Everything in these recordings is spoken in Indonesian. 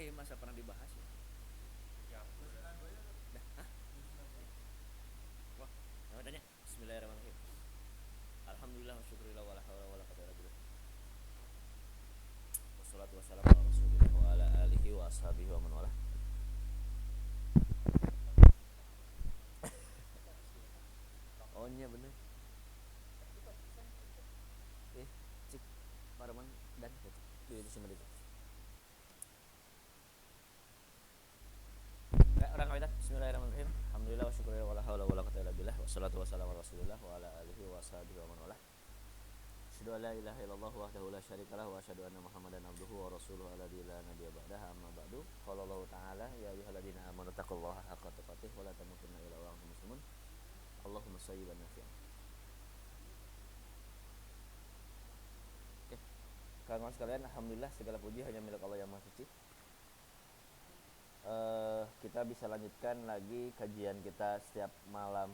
Bismillahirrahmanirrahim masa pernah dibahas ya? Dah, hah? Wah, namanya Bismillahirrahmanirrahim. Alhamdulillah wa syukurillah wa la haula wa la quwwata illa billah. Wassalatu wassalamu ala Rasulillah wa ala alihi wa ashabihi wa man walah. Oh nya bener. Cik Parman dan itu cuma itu. Orang kawin Bismillahirrahmanirrahim. Alhamdulillah wa syukurillah wa la haula wa la quwwata illa billah. Wassalatu wassalamu ala Rasulillah wa ala alihi wa ashabihi wa man walah. Asyhadu an la ilaha illallah wahdahu la syarikalah wa asyhadu anna Muhammadan abduhu wa rasuluhu alladzi la nabiyya ba'dahu amma ba'du. Qala Allah ta'ala ya ayyuhalladzina amanu taqullaha haqqa tuqatih wa la tamutunna illa wa antum muslimun. Allahumma shayyiban nafi'an. Oke. Kawan-kawan sekalian, alhamdulillah segala puji hanya milik Allah yang Maha Suci. Kita bisa lanjutkan lagi kajian kita setiap malam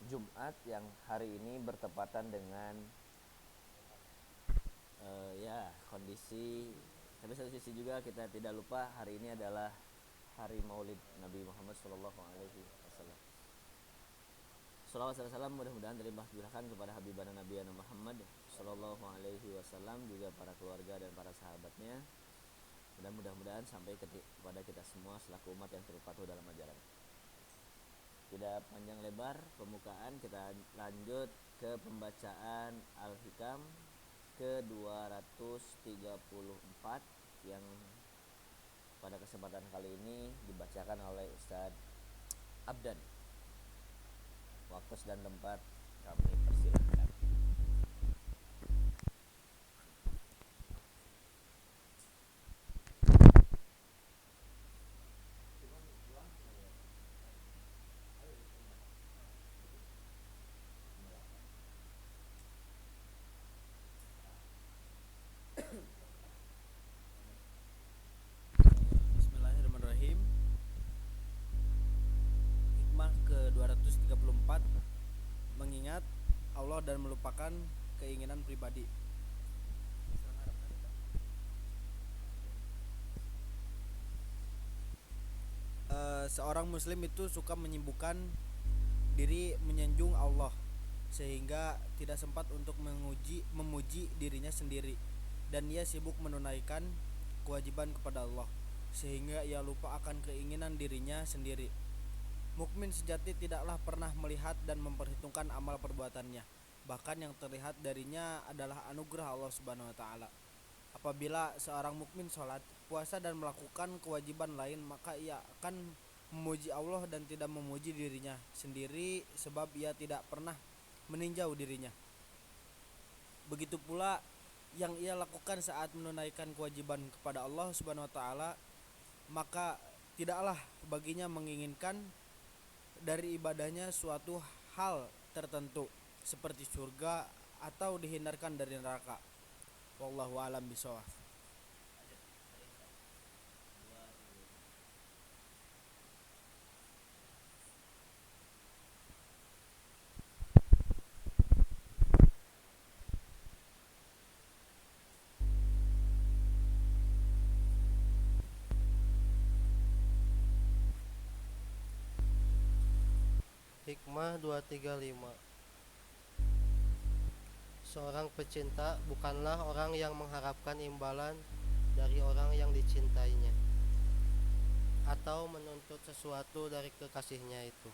Jumat yang hari ini bertepatan dengan kondisi, tapi satu sisi juga kita tidak lupa hari ini adalah hari Maulid Nabi Muhammad Sallallahu Alaihi Wasallam. Salawat dan salam mudah-mudahan terlimpah-limpahkan kepada Habibana Nabi Muhammad Sallallahu Alaihi Wasallam, juga para keluarga dan para sahabatnya, dan mudah-mudahan sampai kepada kita semua selaku umat yang terpatuh dalam ajaran. Tidak panjang lebar pembukaan, kita lanjut ke pembacaan Al-Hikam ke-234 yang pada kesempatan kali ini dibacakan oleh Ustadz Abdan. Waktu dan tempat kami persilahkan. Bismillahirrahmanirrahim. Hikmah ke-234, mengingat Allah dan melupakan keinginan pribadi. Seorang muslim itu suka menyibukkan diri menyanjung Allah sehingga tidak sempat untuk memuji dirinya sendiri, dan ia sibuk menunaikan kewajiban kepada Allah sehingga ia lupa akan keinginan dirinya sendiri. Mukmin sejati tidaklah pernah melihat dan memperhitungkan amal perbuatannya, bahkan yang terlihat darinya adalah anugerah Allah Subhanahu wa taala. Apabila seorang mukmin sholat, puasa dan melakukan kewajiban lain, maka ia akan memuji Allah dan tidak memuji dirinya sendiri, sebab ia tidak pernah meninjau dirinya. Begitu pula yang ia lakukan saat menunaikan kewajiban kepada Allah Subhanahu wa taala, maka tidaklah baginya menginginkan dari ibadahnya suatu hal tertentu seperti surga atau dihindarkan dari neraka. Wallahu a'lam bishawab. Hikmah 235. Seorang pecinta bukanlah orang yang mengharapkan imbalan dari orang yang dicintainya atau menuntut sesuatu dari kekasihnya itu.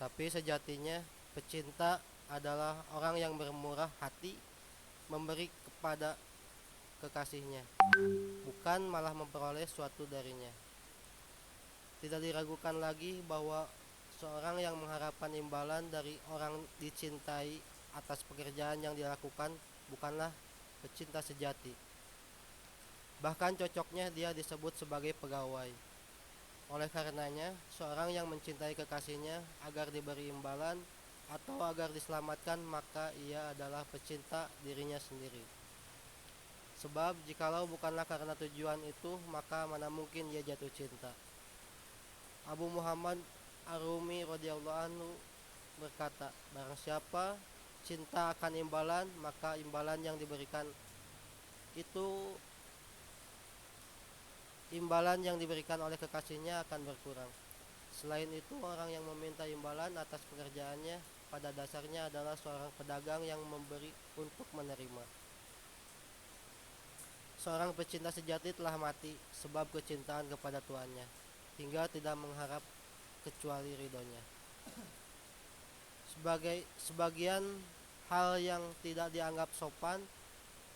Tapi sejatinya pecinta adalah orang yang bermurah hati memberi kepada kekasihnya, bukan malah memperoleh sesuatu darinya. Tidak diragukan lagi bahwa seorang yang mengharapkan imbalan dari orang dicintai atas pekerjaan yang dilakukan bukanlah pecinta sejati. Bahkan cocoknya dia disebut sebagai pegawai. Oleh karenanya, seorang yang mencintai kekasihnya agar diberi imbalan atau agar diselamatkan, maka ia adalah pecinta dirinya sendiri. Sebab jikalau bukanlah karena tujuan itu, maka mana mungkin ia jatuh cinta. Abu Muhammad Ar-Rumi radhiyallahu anhu berkata, barang siapa cinta akan imbalan, maka imbalan yang diberikan itu imbalan yang diberikan oleh kekasihnya akan berkurang. Selain itu, orang yang meminta imbalan atas pekerjaannya pada dasarnya adalah seorang pedagang yang memberi untuk menerima. Seorang pecinta sejati telah mati sebab kecintaan kepada tuannya, hingga tidak mengharap kecuali ridhonya. Sebagian hal yang tidak dianggap sopan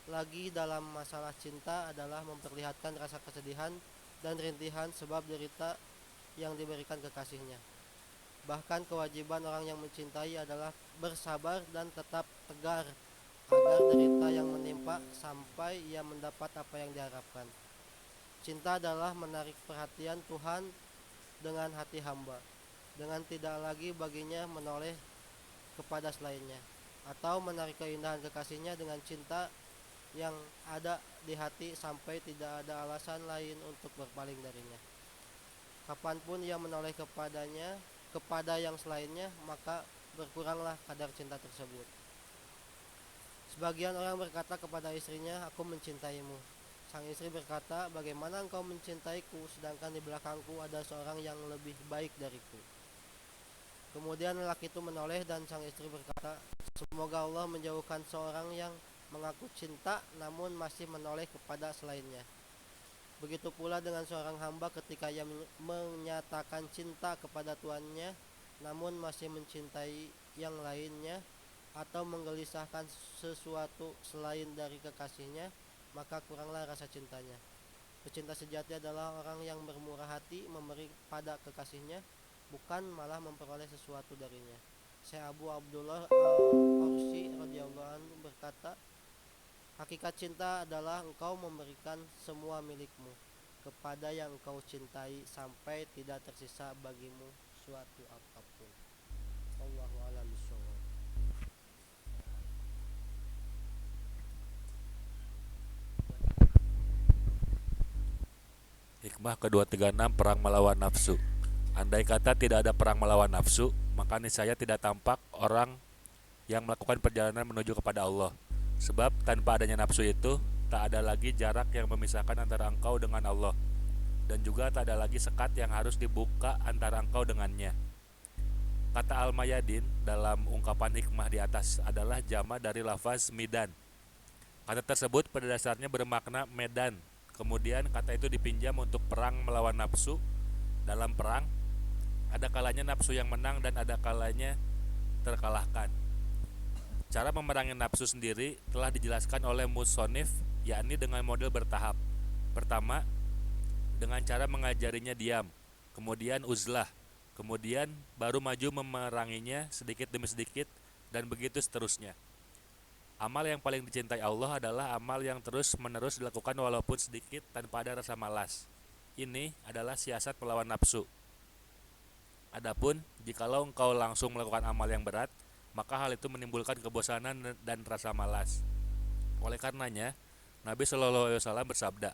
lagi dalam masalah cinta adalah memperlihatkan rasa kesedihan dan rintihan sebab derita yang diberikan kekasihnya. Bahkan kewajiban orang yang mencintai adalah bersabar dan tetap tegar agar derita yang menimpa sampai ia mendapat apa yang diharapkan. Cinta adalah menarik perhatian Tuhan dengan hati hamba, dengan tidak lagi baginya menoleh kepada selainnya, atau menarik keindahan kekasihnya dengan cinta yang ada di hati sampai tidak ada alasan lain untuk berpaling darinya. Kapanpun ia menoleh kepadanya, kepada yang selainnya, maka berkuranglah kadar cinta tersebut. Sebagian orang berkata kepada istrinya, "Aku mencintaimu." Sang istri berkata, "Bagaimana engkau mencintaiku sedangkan di belakangku ada seorang yang lebih baik dariku?" Kemudian lelaki itu menoleh dan sang istri berkata, "Semoga Allah menjauhkan seorang yang mengaku cinta namun masih menoleh kepada selainnya. Begitu pula dengan seorang hamba ketika ia menyatakan cinta kepada tuannya namun masih mencintai yang lainnya atau menggelisahkan sesuatu selain dari kekasihnya, maka kuranglah rasa cintanya. Pecinta sejati adalah orang yang bermurah hati memberi pada kekasihnya, bukan malah memperoleh sesuatu darinya." Syekh Abu Abdullah Al-Aursi radhiyallahu anhu berkata, "Hakikat cinta adalah engkau memberikan semua milikmu kepada yang engkau cintai sampai tidak tersisa bagimu suatu apapun." Wallahu a'lam bishawab. Hikmah ke-236, perang melawan nafsu. Andai kata tidak ada perang melawan nafsu, maka niscaya tidak tampak orang yang melakukan perjalanan menuju kepada Allah. Sebab tanpa adanya nafsu itu, tak ada lagi jarak yang memisahkan antara engkau dengan Allah, dan juga tak ada lagi sekat yang harus dibuka antara engkau dengannya. Kata Al-Mayadin dalam ungkapan hikmah di atas adalah jama dari lafaz midan. Kata tersebut pada dasarnya bermakna medan. Kemudian kata itu dipinjam untuk perang melawan nafsu. Dalam perang, ada kalanya nafsu yang menang dan ada kalanya terkalahkan. Cara memerangi nafsu sendiri telah dijelaskan oleh musonif, yakni dengan model bertahap. Pertama, dengan cara mengajarinya diam, kemudian uzlah, kemudian baru maju memeranginya sedikit demi sedikit, dan begitu seterusnya. Amal yang paling dicintai Allah adalah amal yang terus-menerus dilakukan walaupun sedikit tanpa ada rasa malas. Ini adalah siasat melawan nafsu. Adapun, jikalau engkau langsung melakukan amal yang berat, maka hal itu menimbulkan kebosanan dan rasa malas. Oleh karenanya, Nabi Shallallahu Alaihi Wasallam bersabda,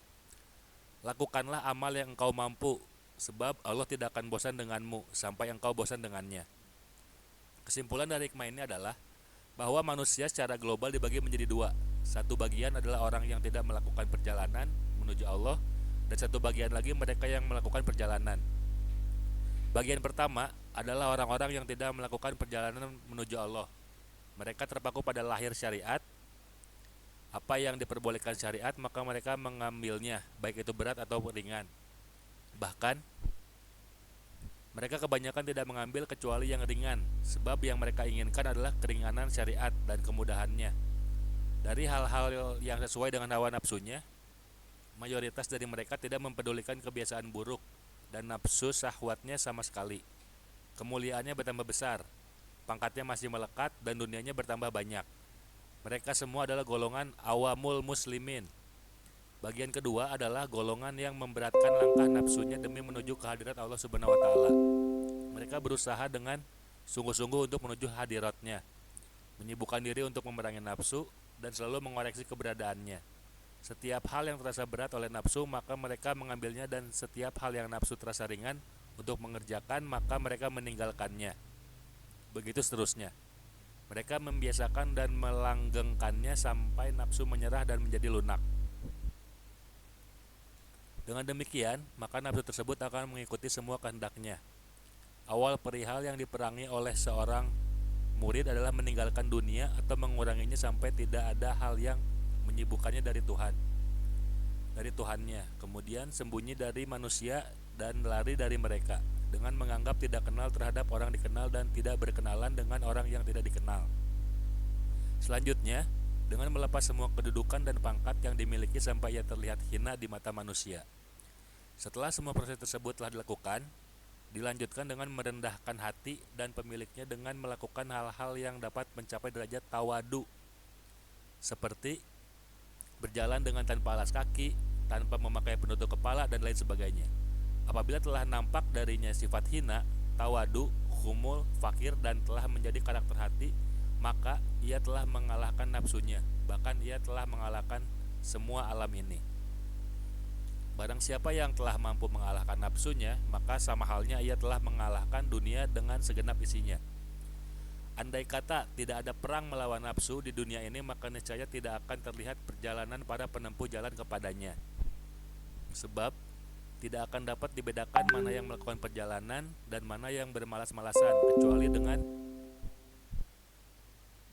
"Lakukanlah amal yang engkau mampu, sebab Allah tidak akan bosan denganmu sampai engkau bosan dengannya." Kesimpulan dari hikmah ini adalah bahwa manusia secara global dibagi menjadi dua. Satu bagian adalah orang yang tidak melakukan perjalanan menuju Allah, dan satu bagian lagi mereka yang melakukan perjalanan. Bagian pertama adalah orang-orang yang tidak melakukan perjalanan menuju Allah. Mereka terpaku pada lahir syariat. Apa yang diperbolehkan syariat, maka mereka mengambilnya, baik itu berat atau ringan. Bahkan, mereka kebanyakan tidak mengambil kecuali yang ringan, sebab yang mereka inginkan adalah keringanan syariat dan kemudahannya. Dari hal-hal yang sesuai dengan hawa nafsunya, mayoritas dari mereka tidak mempedulikan kebiasaan buruk dan nafsu syahwatnya sama sekali. Kemuliaannya bertambah besar, pangkatnya masih melekat, dan dunianya bertambah banyak. Mereka semua adalah golongan awamul muslimin. Bagian kedua adalah golongan yang memberatkan langkah nafsunya demi menuju kehadirat Allah Subhanahu wa Ta'ala. Mereka berusaha dengan sungguh-sungguh untuk menuju hadiratnya, menyibukkan diri untuk memerangi nafsu dan selalu mengoreksi keberadaannya. Setiap hal yang terasa berat oleh nafsu, maka mereka mengambilnya, dan setiap hal yang nafsu terasa ringan untuk mengerjakan, maka mereka meninggalkannya. Begitu seterusnya. Mereka membiasakan dan melanggengkannya sampai nafsu menyerah dan menjadi lunak. Dengan demikian, maka nafsu tersebut akan mengikuti semua kehendaknya. Awal perihal yang diperangi oleh seorang murid adalah meninggalkan dunia atau menguranginya sampai tidak ada hal yang menyibukkannya dari Tuhannya. Kemudian sembunyi dari manusia dan lari dari mereka dengan menganggap tidak kenal terhadap orang dikenal dan tidak berkenalan dengan orang yang tidak dikenal. Selanjutnya, dengan melepas semua kedudukan dan pangkat yang dimiliki sampai ia terlihat hina di mata manusia. Setelah semua proses tersebut telah dilakukan, dilanjutkan dengan merendahkan hati dan pemiliknya dengan melakukan hal-hal yang dapat mencapai derajat tawadu, seperti berjalan dengan tanpa alas kaki, tanpa memakai penutup kepala, dan lain sebagainya. Apabila telah nampak darinya sifat hina, tawadu, khumul, fakir, dan telah menjadi karakter hati, maka ia telah mengalahkan nafsunya, bahkan ia telah mengalahkan semua alam ini. Barang siapa yang telah mampu mengalahkan nafsunya, maka sama halnya ia telah mengalahkan dunia dengan segenap isinya. Andai kata tidak ada perang melawan nafsu di dunia ini, maka niscaya tidak akan terlihat perjalanan para penempuh jalan kepadanya. Sebab tidak akan dapat dibedakan mana yang melakukan perjalanan dan mana yang bermalas-malasan, kecuali dengan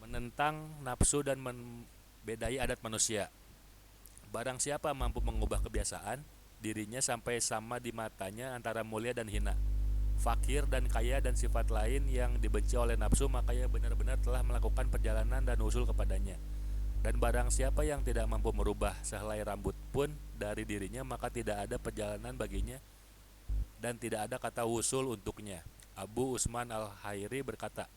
menentang nafsu dan membedai adat manusia. Barang siapa mampu mengubah kebiasaan dirinya sampai sama di matanya antara mulia dan hina, fakir dan kaya, dan sifat lain yang dibenci oleh nafsu, maka ia benar-benar telah melakukan perjalanan dan usul kepadanya. Dan barang siapa yang tidak mampu merubah sehelai rambut pun dari dirinya, maka tidak ada perjalanan baginya dan tidak ada kata usul untuknya. Abu Usman al-Khairi berkata,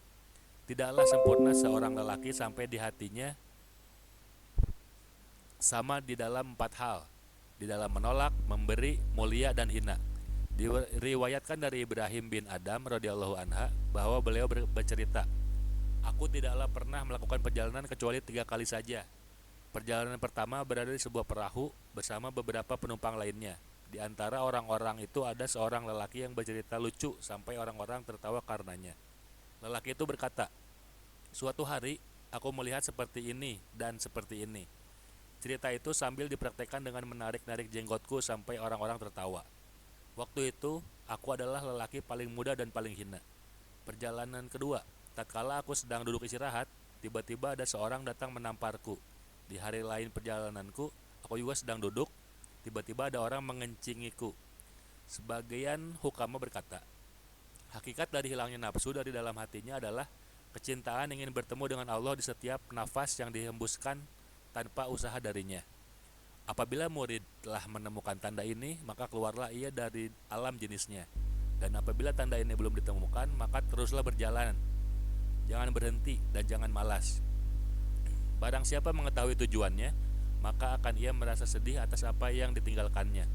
tidaklah sempurna seorang lelaki sampai di hatinya sama di dalam 4 hal, di dalam menolak, memberi, mulia, dan hina. Diriwayatkan dari Ibrahim bin Adam radhiyallahu anha bahwa beliau bercerita, aku tidaklah pernah melakukan perjalanan kecuali 3 kali saja. Perjalanan pertama berada di sebuah perahu bersama beberapa penumpang lainnya. Di antara orang-orang itu ada seorang lelaki yang bercerita lucu sampai orang-orang tertawa karenanya. Lelaki itu berkata, suatu hari aku melihat seperti ini dan seperti ini. Cerita itu sambil dipraktekkan dengan menarik-narik jenggotku sampai orang-orang tertawa. Waktu itu aku adalah lelaki paling muda dan paling hina. Perjalanan kedua, tatkala aku sedang duduk istirahat, tiba-tiba ada seorang datang menamparku. Di hari lain perjalananku, aku juga sedang duduk, tiba-tiba ada orang mengencingiku. Sebagian hukama berkata, hakikat dari hilangnya nafsu dari dalam hatinya adalah kecintaan ingin bertemu dengan Allah di setiap nafas yang dihembuskan tanpa usaha darinya. Apabila murid telah menemukan tanda ini, maka keluarlah ia dari alam jenisnya. Dan apabila tanda ini belum ditemukan, maka teruslah berjalan. Jangan berhenti dan jangan malas. Barang siapa mengetahui tujuannya, maka akan ia merasa sedih atas apa yang ditinggalkannya.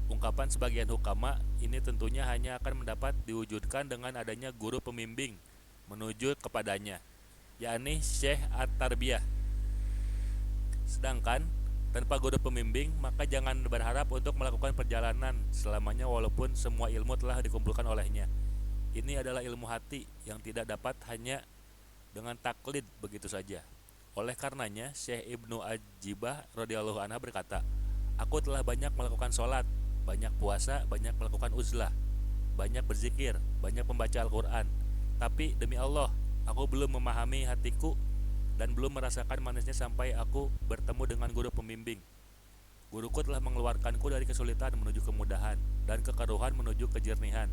Ungkapan sebagian hukama ini tentunya hanya akan mendapat diwujudkan dengan adanya guru pembimbing menuju kepadanya, yakni Syekh At-Tarbiyah. Sedangkan tanpa guru pembimbing, maka jangan berharap untuk melakukan perjalanan selamanya walaupun semua ilmu telah dikumpulkan olehnya. Ini adalah ilmu hati yang tidak dapat hanya dengan taklid begitu saja. Oleh karenanya, Syekh Ibnu Ajibah radhiyallahu anha berkata, aku telah banyak melakukan sholat, banyak puasa, banyak melakukan uzlah, banyak berzikir, banyak membaca Al-Quran. Tapi demi Allah, aku belum memahami hatiku dan belum merasakan manisnya sampai aku bertemu dengan guru pembimbing. Guruku telah mengeluarkanku dari kesulitan menuju kemudahan, dan kekeruhan menuju kejernihan,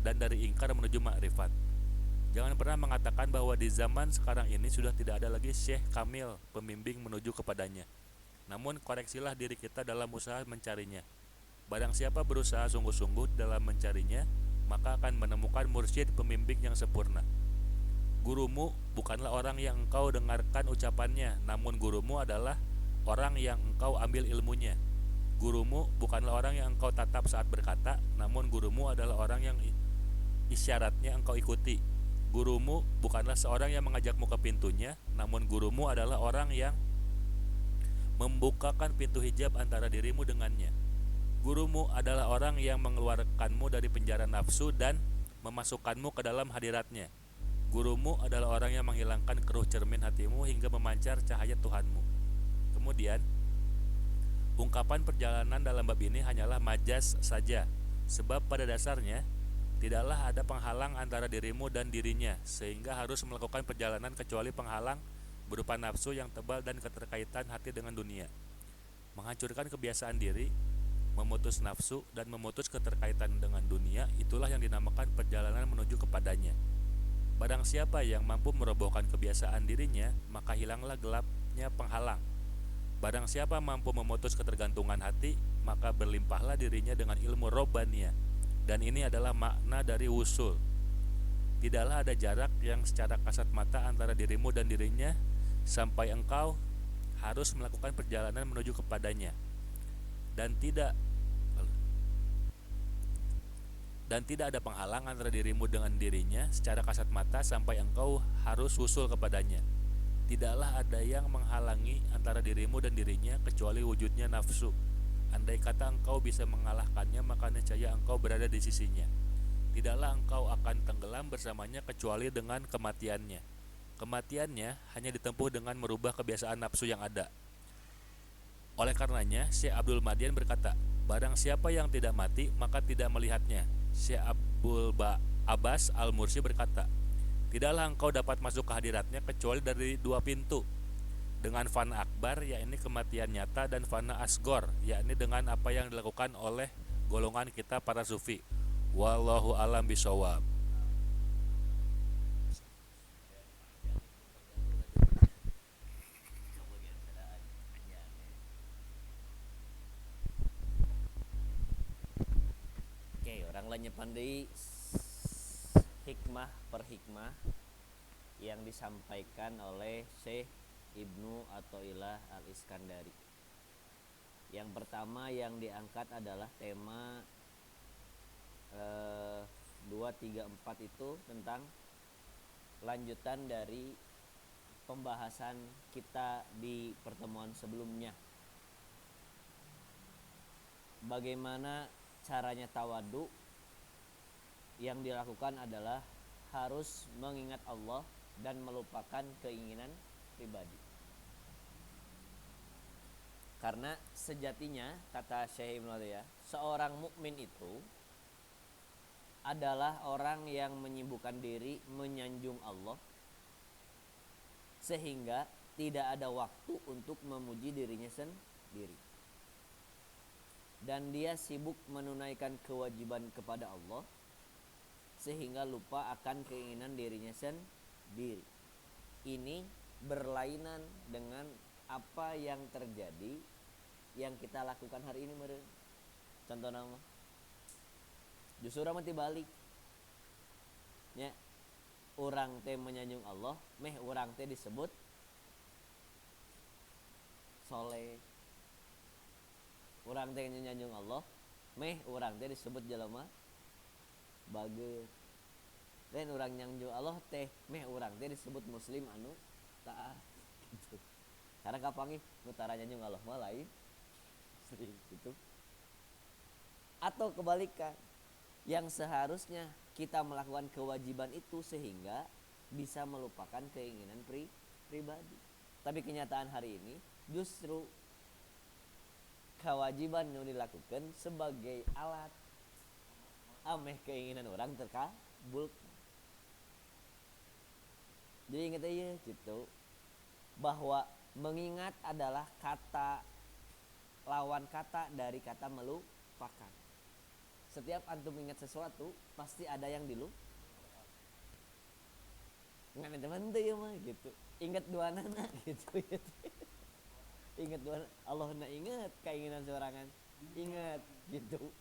dan dari ingkar menuju makrifat. Jangan pernah mengatakan bahwa di zaman sekarang ini sudah tidak ada lagi Syekh Kamil pembimbing menuju kepadanya. Namun koreksilah diri kita dalam usaha mencarinya. Barang siapa berusaha sungguh-sungguh dalam mencarinya, maka akan menemukan mursyid pembimbing yang sempurna. Gurumu bukanlah orang yang engkau dengarkan ucapannya, namun gurumu adalah orang yang engkau ambil ilmunya. Gurumu bukanlah orang yang engkau tatap saat berkata, namun gurumu adalah orang yang isyaratnya engkau ikuti. Gurumu bukanlah seorang yang mengajakmu ke pintunya, namun gurumu adalah orang yang membukakan pintu hijab antara dirimu dengannya. Gurumu adalah orang yang mengeluarkanmu dari penjara nafsu dan memasukkanmu ke dalam hadiratnya. Gurumu adalah orang yang menghilangkan keruh cermin hatimu hingga memancar cahaya Tuhanmu. Kemudian, Ungkapan perjalanan dalam bab ini hanyalah majas saja, sebab pada dasarnya tidaklah ada penghalang antara dirimu dan dirinya, sehingga harus melakukan perjalanan kecuali penghalang berupa nafsu yang tebal dan keterkaitan hati dengan dunia. Menghancurkan kebiasaan diri, memutus nafsu, dan memutus keterkaitan dengan dunia, itulah yang dinamakan perjalanan menuju kepadanya. Barang siapa yang mampu merobohkan kebiasaan dirinya, maka hilanglah gelapnya penghalang. Barang siapa mampu memutus ketergantungan hati, maka berlimpahlah dirinya dengan ilmu robbaniyah. Dan ini adalah makna dari wusul. Tidaklah ada jarak yang secara kasat mata antara dirimu dan dirinya sampai engkau harus melakukan perjalanan menuju kepadanya. Dan tidak ada penghalang antara dirimu dengan dirinya secara kasat mata sampai engkau harus wusul kepadanya. Tidaklah ada yang menghalangi antara dirimu dan dirinya kecuali wujudnya nafsu. Andai kata engkau bisa mengalahkannya, maka niscaya engkau berada di sisinya. Tidaklah engkau akan tenggelam bersamanya kecuali dengan kematiannya. Kematiannya hanya ditempuh dengan merubah kebiasaan nafsu yang ada. Oleh karenanya, Syekh Abdul Madian berkata, barang siapa yang tidak mati, maka tidak melihatnya. Syekh Abdul Abbas Al-Mursi berkata, tidaklah engkau dapat masuk ke hadiratnya kecuali dari dua pintu, dengan fana akbar, yakni kematian nyata, dan fana asgor, yakni dengan apa yang dilakukan oleh golongan kita para sufi. Wallahu alam bisawab. Oke, orang lainnya pandai hikmah per hikmah yang disampaikan oleh Syekh Ibnu Athaillah Al-Iskandari. Yang pertama yang diangkat adalah tema 2, 3, 4 itu tentang lanjutan dari pembahasan kita di pertemuan sebelumnya. Bagaimana caranya tawadu? Yang dilakukan adalah harus mengingat Allah dan melupakan keinginan pribadi. Karena sejatinya kata Syekh Ibnu Athaillah, seorang mukmin itu adalah orang yang menyibukkan diri menyanjung Allah sehingga tidak ada waktu untuk memuji dirinya sendiri. Dan dia sibuk menunaikan kewajiban kepada Allah sehingga lupa akan keinginan dirinya sendiri. Ini berlainan dengan apa yang terjadi yang kita lakukan hari ini meureun. Contoh nama justru mah balik nya, urang teh menyanjung Allah, meh urang teh disebut soleh. Urang teh menyanjung Allah, meh urang teh disebut jelema bageut. Dan urang nyanjung Allah teh meh urang teh disebut muslim anu taat gitu. Karena kapanggih utara nyanjung Allah mah lain gitu. Atau kebalikan, yang seharusnya kita melakukan kewajiban itu sehingga bisa melupakan keinginan pribadi. Tapi kenyataan hari ini justru kewajiban yang dilakukan sebagai alat ameh keinginan orang terkabul. Jadi ingat aja gitu, bahwa mengingat adalah kata lawan kata dari kata melupakan. Setiap antum ingat sesuatu pasti ada yang dilupakan. Ngan teman teh ya mah gitu. Ingat dua nana gitu. Ingat dua Allah na ingat keinginan seorangan. Ingat gitu.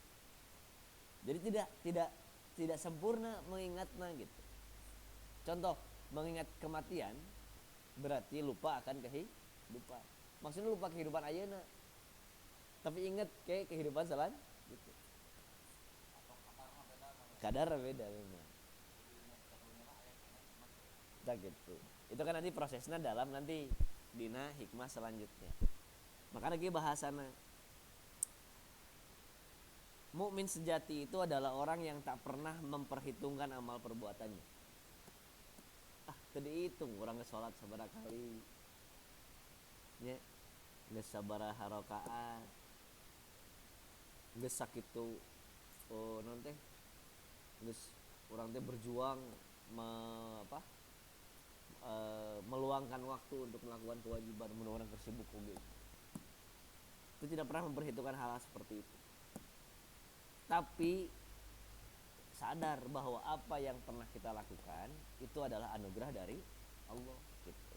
Jadi tidak sempurna mengingatnya gitu. Contoh, mengingat kematian berarti lupa akan kehidupan. Maksudnya lupa kehidupan ayeuna. Tapi ingat kayak kehidupan selanjutnya gitu. Kadar beda memang. Tak gitu. Itu kan nanti prosesnya dalam nanti dina hikmah selanjutnya. Makanya lagi bahasana. Mukmin sejati itu adalah orang yang tak pernah memperhitungkan amal perbuatannya. Tadi hitung orang sholat sabaraha kali. Ya, geus sabaraha rakaat. geus sakitu naon teh geus urang teh berjuang meluangkan waktu untuk melakukan kewajiban mun urang tersibuk oge. Itu tidak pernah memperhitungkan hal seperti itu. Tapi sadar bahwa apa yang pernah kita lakukan itu adalah anugerah dari Allah gitu.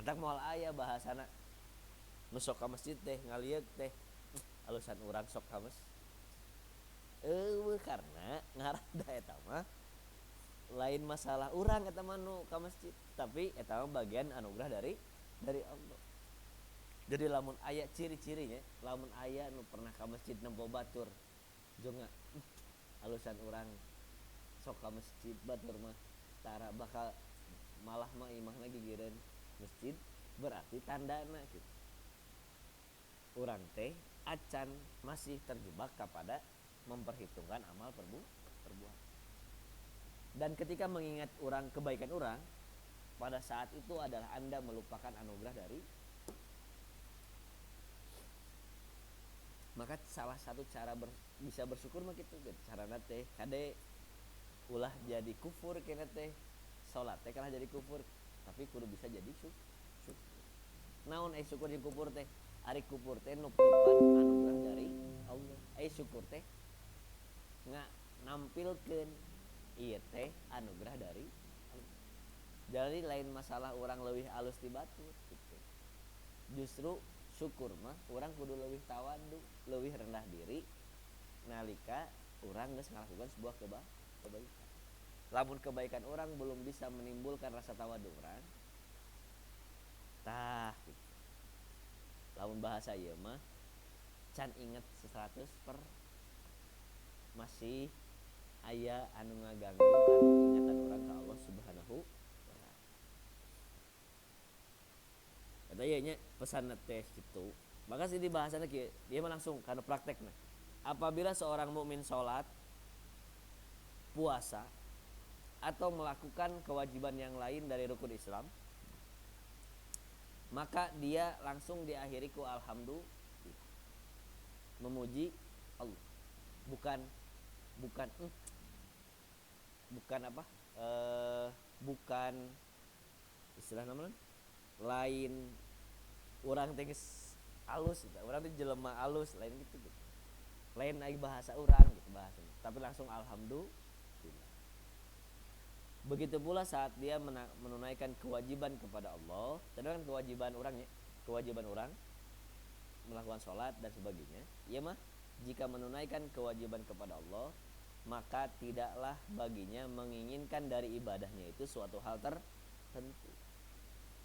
Entak moal aya bahasana nu sok ka masjid teh ngalieu teh alusan urang sok ka masjid. Karena ngarada eta mah lain masalah urang eta mah nu ka masjid, tapi eta mah bagian anugerah dari Allah. Jadi lamun aya ciri-cirinya, lamun aya nu pernah ka masjid nempo batur jonga alusan urang sok ka masjid batur mah tara bakal malah mah imahna gigireun masjid, berarti tandana gitu. Urang teh acan masih terjebak kepada memperhitungkan amal perbuatan. Dan ketika mengingat orang kebaikan orang, pada saat itu adalah Anda melupakan anugerah dari. Maka salah satu cara bisa bersyukur mah kitu carana teh kade ulah jadi kufur kena teh salat teh kalah jadi kufur, tapi kudu bisa jadi syukur. Naon syukur jeung kufur teh? Ari kufur teh nutupan anugerah dari Allah. Syukur teh nampilkeun ieu teh anugerah dari Allah. Jadi lain masalah orang leuwih alus ti batur gitu. Justru syukur mah orang kudu leuwih tawadu, leuwih rendah diri nalika orang geus ngalakukan sebuah kebaikan. Lamun kebaikan orang belum bisa menimbulkan rasa tawadu orang, tah gitu. Lamun bahasa ieu mah can inget 100% masih aya anu ngaganggu kana ingatan orang ka Allah Subhanahu wa taala. Eta ieu nya pesan teh kitu. Maka sih di bahasana kieu, dia mah langsung kana praktekna. Apabila seorang mukmin salat, puasa atau melakukan kewajiban yang lain dari rukun Islam, maka dia langsung diakhiri ku alhamdulillah, memuji Allah. Bukan bukan istilah namanya lain orang teh geus alus gitu. Orang teh jelema alus lain gitu. Lain lagi bahasa orang gitu bahasanya. Tapi langsung alhamdulillah. Begitu pula saat dia menunaikan kewajiban kepada Allah, sedangkan kewajiban orang melakukan sholat dan sebagainya. Iya mah jika menunaikan kewajiban kepada Allah, maka tidaklah baginya menginginkan dari ibadahnya itu suatu hal tertentu.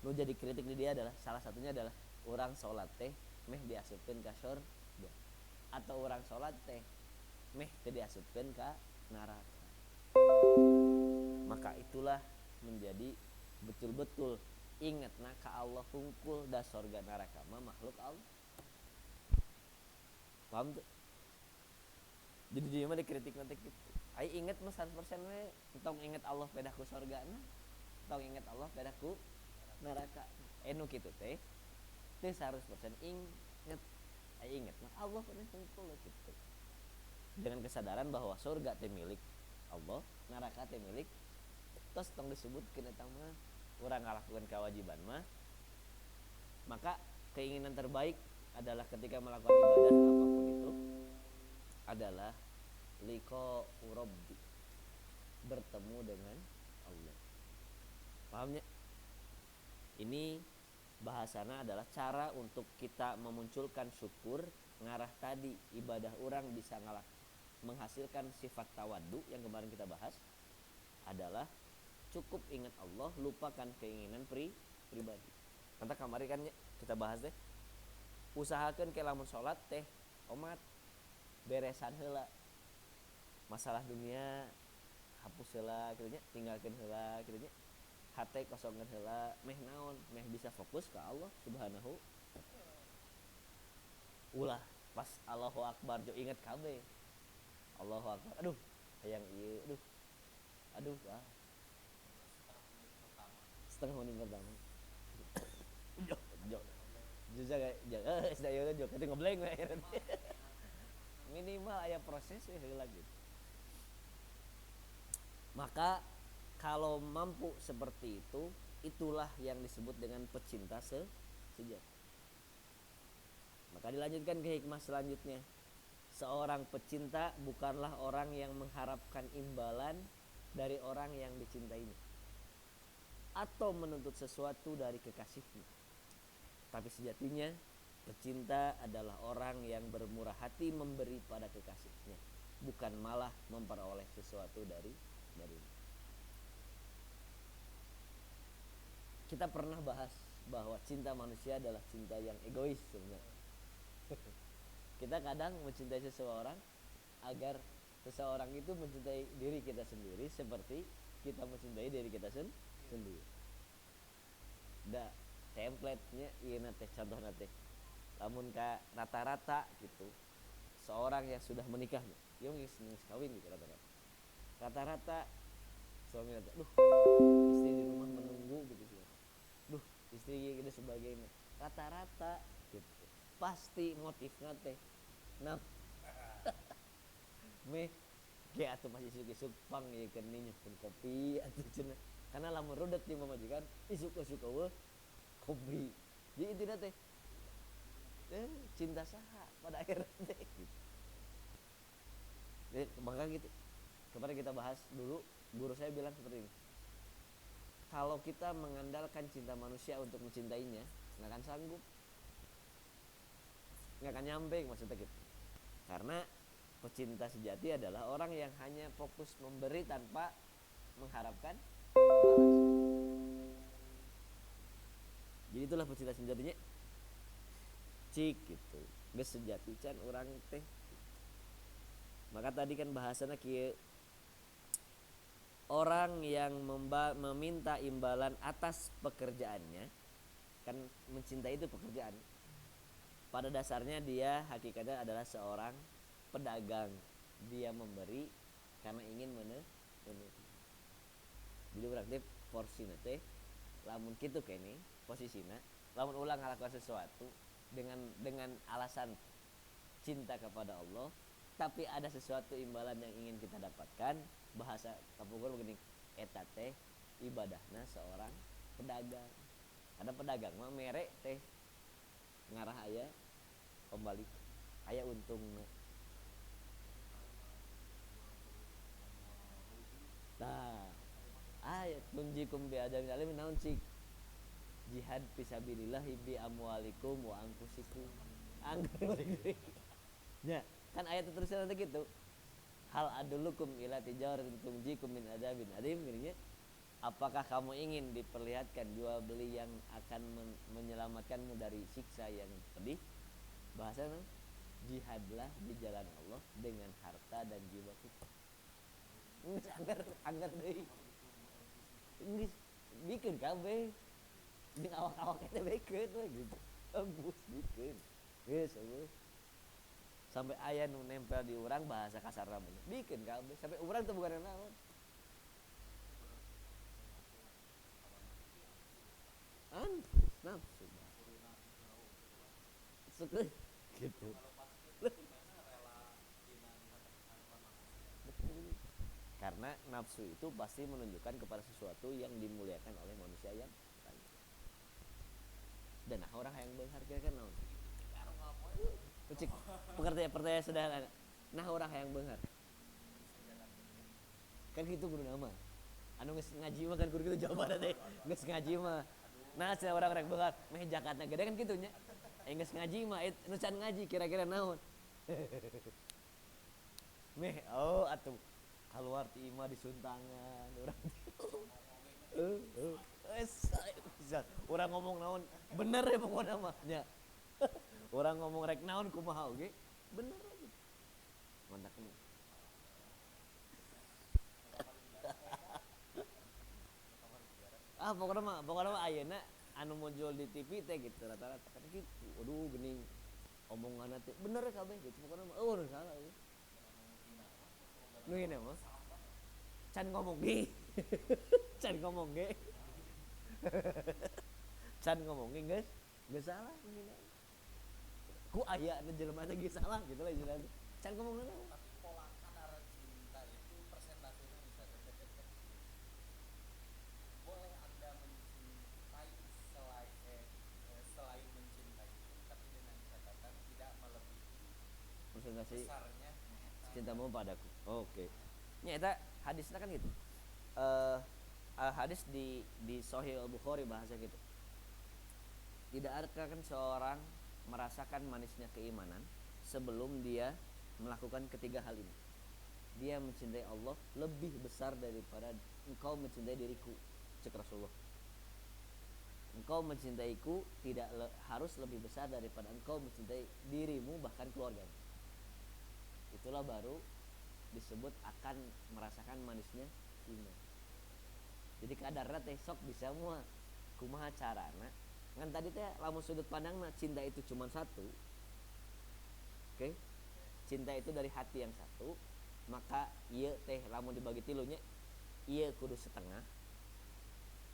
Nu jadi kritik di dia adalah salah satunya adalah orang sholat teh meh diasupkeun ka surga, atau orang sholat teh meh teu diasupkeun ka neraka. Maka itulah menjadi betul-betul ingatna ka Allah hungkul da surga neraka mah makhluk Allah. Paham tuh? Jadi dia mah dikritik nanti gitu. Ai inget mah 100% we entong inget Allah pedah ku surgana, entong inget Allah pedah ku neraka. Nu kitu teh teu 100% inget. Ai inget mah Allah pedah hungkul gitu. Dengan kesadaran bahwa surga teh milik Allah, neraka teh milik. Tos tong disebutkeun eta mah urang ngalakukeun kewajiban mah, maka keinginan terbaik adalah ketika melakukan ibadah apapun itu adalah liqa rabbi, bertemu dengan Allah. Pahamnya? Ini bahasana adalah cara untuk kita memunculkan syukur ngarah tadi ibadah orang bisa menghasilkan sifat tawaddu yang kemarin kita bahas adalah cukup ingat Allah, lupakan keinginan pribadi. Nanti kemarin kan kita bahas deh, usahakan ke lamun sholat teh omat beresan heula masalah dunia, hapus heula kitu nya, tinggalkeun heula kitu nya, hate kosongkeun heula, meh naon, meh bisa fokus ke Allah Subhanahu. Ulah pas Allahu Akbar jo inget kabeh. Allahu Akbar. Aduh, hayang ieu, aduh setengah menit pertama. Jo. Juga jo. Saya jo keting ngebleng we. minimal aya proses heula gitu. Maka kalau mampu seperti itu, itulah yang disebut dengan pecinta sejati. Maka dilanjutkan ke hikmah selanjutnya. Seorang pecinta bukanlah orang yang mengharapkan imbalan dari orang yang dicintainya atau menuntut sesuatu dari kekasihnya. Tapi sejatinya pecinta adalah orang yang bermurah hati memberi pada kekasihnya, bukan malah memperoleh sesuatu darinya. Kita pernah bahas bahwa cinta manusia adalah cinta yang egois sebenarnya. Kita kadang mencintai seseorang agar seseorang itu mencintai diri kita sendiri seperti kita mencintai diri kita sendiri. Da template-nya ieu teh contohna teh. Lamun ka rata-rata gitu. Seorang yang sudah menikah, ieu geus kawin gitu rata-rata. Rata-rata suami nanti, istri di rumah menunggu gitu sih. Istri gitu sebagainya. Rata-rata gitu. Pasti motifnya teh nah meh ge atuh masih isuk-isuk pang ieu keur nyepkeun kopi atuh cenah. Karena lamun rudet jeung mamajikan isuk-isuk eueuh kopi. Jadi intina teh cinta saha pada akhirnya teh gitu. Maka gitu. Kemarin kita bahas dulu, guru saya bilang seperti ini. Kalau kita mengandalkan cinta manusia untuk mencintainya, nggak akan sanggup, nggak akan nyampe maksudnya gitu. Karena pecinta sejati adalah orang yang hanya fokus memberi tanpa mengharapkan balas. Jadi itulah pecinta sejatinya. Cik gitu, geus sejati can urang teh. Maka tadi kan bahasana kieu, orang yang meminta imbalan atas pekerjaannya, kan mencintai itu pekerjaan. Pada dasarnya dia hakikatnya adalah seorang pedagang. Dia memberi karena ingin menutup. Jadi berarti porsina teh lamun kitu kene posisina, lamun ulang ngalakukan sesuatu dengan alasan cinta kepada Allah, tapi ada sesuatu imbalan yang ingin kita dapatkan, bahasa kapungkur begini, eta teh ibadahna seorang pedagang. Ada pedagang mah mere teh ngarah aya kembali aya untungna. Tah ayat tunjikum bi adamin alim naon cik jihad fisabilillah bi amwalikum wa anfusikum anggur nya kan ayat terusnya nanti gitu. Hal adulukum ila tijaratin tunjikum min adabin alim gini. Apakah kamu ingin diperlihatkan jual beli yang akan menyelamatkanmu dari siksa yang pedih? Bahasanya jihadlah di jalan Allah dengan harta dan jiwa kita. Geus anggar deui. Geus bikeun kabeh. Jeung awak-awak eta bikeun we gitu. Geus bikeun. Geus eueuh. Sampai aya nu nempel di urang bahasa kasar namanya. Bikeun kabeh sampai urang teh bukan naon. Nafsu suka gitu. Karena nafsu itu pasti menunjukkan kepada sesuatu yang dimuliakan oleh manusia yang lain. Dan orang yang beunghar kan naon? Cik pertanyaan sederhana. Nah orang yang beunghar. Kan kitu kudu nama. Anu geus ngaji mah kan kudu kitu jawabanna teh. Geus ngaji mah. Nah cenah orang rek beunghar, meh jakatna gede kan kitu nya. Geus ngaji mah nu can ngaji kira-kira naon? Meh atuh keluar ti imah disuntangan urang. Urang ngomong naon bener ya pokona mah nya. Urang ngomong rek naon kumaha oge bener aja. Mandak mah. Pokoknya mah ayeuna anu muncul di TV teh gitu rata-rata kan gitu. Aduh geuning omonganna teh bener kabeh gitu pokoknya mah nu salah we. Nu hina mah can ngomong ge. Can ngomong ge. Can ngomong ge geus salah nu hina. Ku aya anu jelema teh ge salah gitu lah istilahna. can ngomong naon. Tapi pola kadar cinta itu persentasenya bisa deket-deket. Boleh Anda mencintai selain mencintai itu, tapi dengan catatan tidak melebihi Presentasi besarnya cintamu padaku. Oke. Nya eta hadisnya kan gitu. Eh hadis di Sahih Al-Bukhari bahasa gitu. Tidak ada kan seorang merasakan manisnya keimanan sebelum dia melakukan ketiga hal ini. Dia mencintai Allah lebih besar daripada engkau mencintai diriku, cek Rasulullah. Engkau mencintaiku tidak harus lebih besar daripada engkau mencintai dirimu bahkan keluargamu. Itulah baru disebut akan merasakan manisnya iman. Jadi kadarna teh sok bisa mua kumaha carana. Ngan tadi teh lamun sudut pandangna cinta itu cuma satu. Oke. Cinta itu dari hati yang satu, maka ieu teh lamun dibagi tilunya ieu kudu setengah.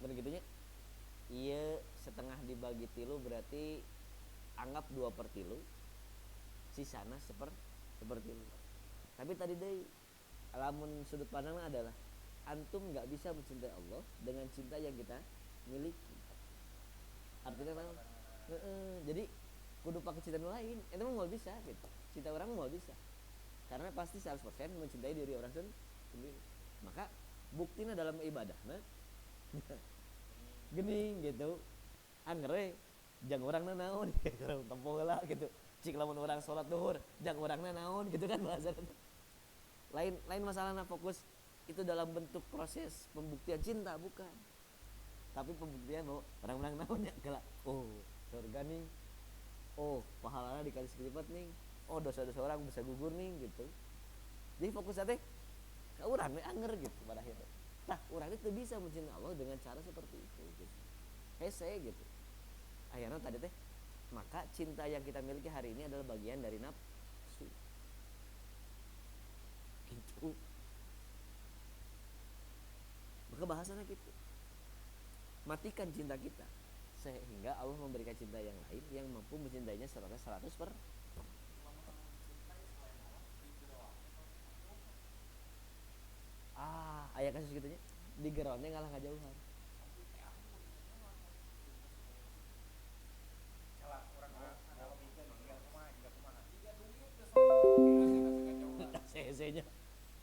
Bener gitu nya? Ieu setengah dibagi tilu berarti anggap 2/3. Sisana sepertilu. Tapi tadi deui lamun sudut pandangna adalah antum enggak bisa mencintai Allah dengan cinta yang kita miliki. Artinya naon? Jadi kudu pakai cinta lain. Itu mah moal bisa gitu. Cinta orang moal bisa. Karena pasti 100% mencintai diri orang sendiri. Maka buktinya dalam ibadahna geuning gitu. Angere jang urangna naon keur tempo heula gitu. Cik lamun urang salat duhur, jang urangna naon gitu kan bahasana. Lain masalahna fokus itu dalam bentuk proses pembuktian cinta bukan. Tapi pembuktian bahwa orang-orang naonnya kelak. Oh, surga nih. Oh, pahalanya dikali sekelipat nih. Oh, dosa-dosa orang bisa gugur nih gitu. Jadi fokusnya teh ke urang we anger gitu pada akhirnya. Tah, urang itu bisa mencintai Allah dengan cara seperti itu gitu. Hese gitu. Akhirnya tadi teh maka cinta yang kita miliki hari ini adalah bagian dari nafsu. Gitu. Maka bahasanya gitu. Matikan cinta kita sehingga Allah memberikan cinta yang lain yang mampu mencintainya secara 100%. Aya kasus gitunya di geronnya ngalah ngajauhan. Sesenya.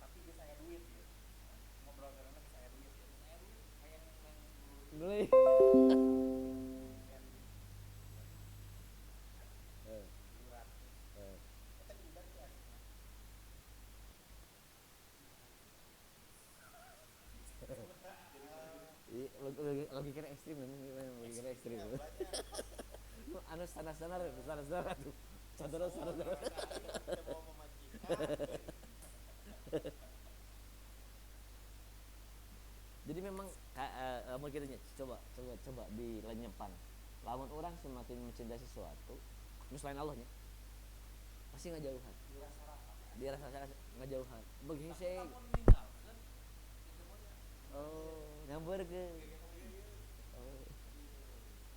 tapi geus aya duit ya. Ngobrol karena geus aya duit ya. Geus aya duit aya yang Beli. Logikanya ekstrim memang logikanya ekstrim. Anu standar tuh. Standar. Jadi memang lamun kitu nya coba dilenyepan. Lamun orang semakin mencintai sesuatu, nu selain Allah nya, pasti ngajauhan. Dirasa ngajauhan. Begitu nyamperkeun.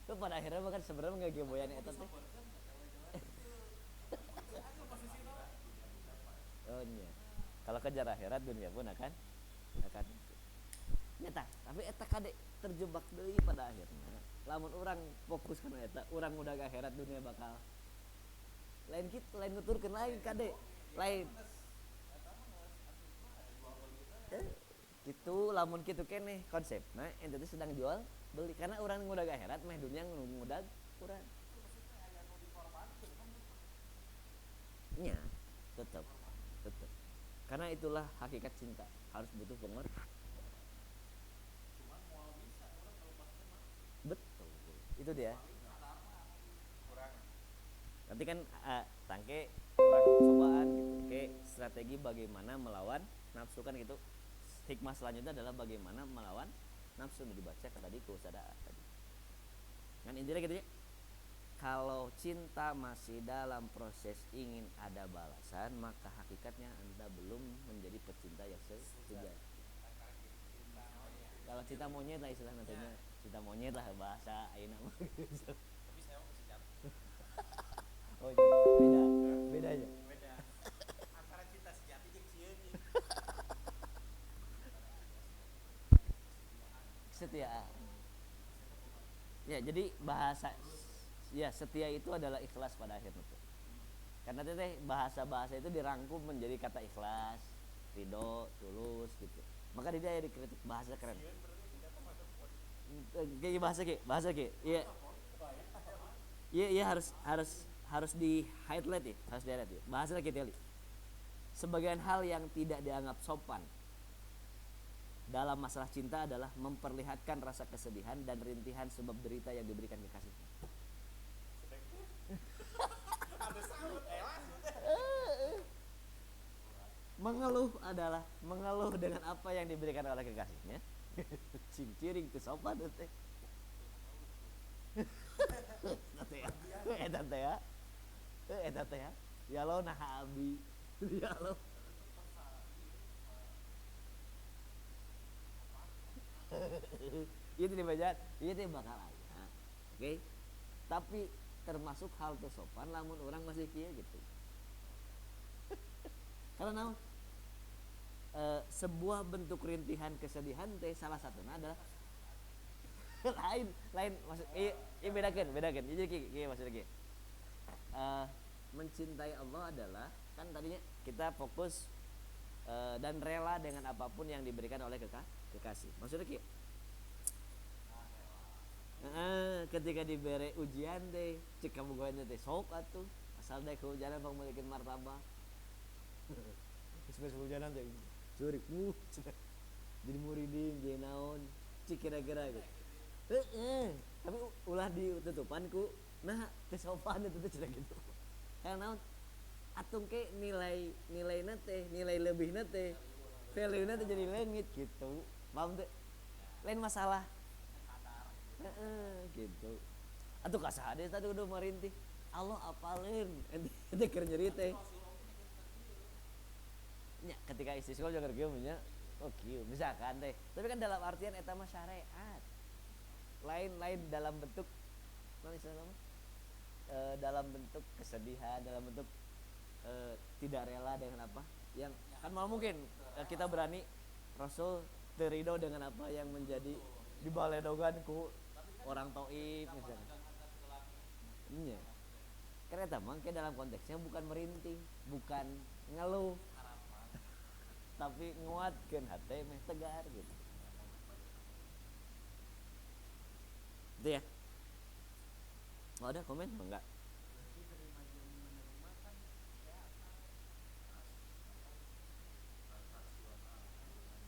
Itu pada akhirnya bahkan sebenarnya nggak gemoyan eta teh. Oh nya. Kalau kejar akhirat dunia pun akan nyata. Tapi eta kade terjebak deui pada akhirnya. Lamun orang fokus kana eta, orang udah ke akhirat dunia bakal lain kitu, lain nuturkeun lain kade. Lain. Gitu lamun kitu keneh konsepna ente teh sedang jual beli karena orang ngudag akhirat meh dunia ngudag urang. Nya, tetap. Karena itulah hakikat cinta, harus butuh pengorbanan. Betul. Itu dia. Nanti kan tangke orang cobaan gitu. Oke, strategi bagaimana melawan nafsu kan gitu. Hikmah selanjutnya adalah bagaimana melawan nafsu yang dibaca tadi keusada tadi. Kan intinya gitu ya. Kalau cinta masih dalam proses ingin ada balasan, maka hakikatnya Anda belum menjadi pecinta yang sejati. Kalau cinta monyet lah istilah nantinya, cinta monyet lah bahasa ayeuna mah. Tapi saya mau sejati. Oh, bedanya. Beda. setia. Ya, jadi bahasa ya setia itu adalah ikhlas pada akhirnya tuh. Karena teh bahasa-bahasa itu dirangkum menjadi kata ikhlas, ridho, tulus gitu. Maka dia ya dikritik bahasa keren. Kayak bahasa kayak. Iya. Iya harus di highlight ya, harus di highlight ya. Bahasa kita lihat. Sebagian hal yang tidak dianggap sopan dalam masalah cinta adalah memperlihatkan rasa kesedihan dan rintihan sebab derita yang diberikan kekasihnya. Mengeluh adalah mengeluh dengan apa yang diberikan oleh kekasihnya. Cincring teu sopan teh. Eta teh ya lo nah abi. Ya lo. Itu dibaca, itu bakal aya. Oke. Tapi termasuk hal teu sopan lamun orang masih kieu gitu. Karena sebuah bentuk rintihan kesedihan teh salah satunya adalah lain maksud bedakan jadi kieu maksudnya mencintai Allah adalah kan tadinya kita fokus dan rela dengan apapun yang diberikan oleh kekasih. Maksudnya kieu ketika diberi ujian teh cek kamu goean teh sok atuh asal deh kehujanan bang memiliki martabak. Sebenarnya kehujanan teh curik jadi muridin jadi naon cik kira-kira gitu. Tapi ulah ditutupanku nah teh sopan itu teh gitu. Karena naon atung ke nilai teh nilai lebih teh value teh jadi leungit gitu. Paham teh? Lain masalah. Gitu. Atuh kasaha deui tadi udah merintih. Allah apaleun ente keur nyeri teh. Nya ketika isi sekolah juga kieu nya. Oh kieu misalkan teh. Tapi kan dalam artian eta mah syariat. Lain dalam bentuk dalam bentuk kesedihan, dalam bentuk tidak rela dengan apa yang kan malah mungkin kita berani Rasul terido dengan apa yang menjadi dibaledogan ku orang toib misalnya. Iya. Karena eta mah dalam konteksnya bukan merintih, bukan ngeluh. Tapi nguatkeun hate meh tegar gitu. Itu ya. Oh, ada komen enggak?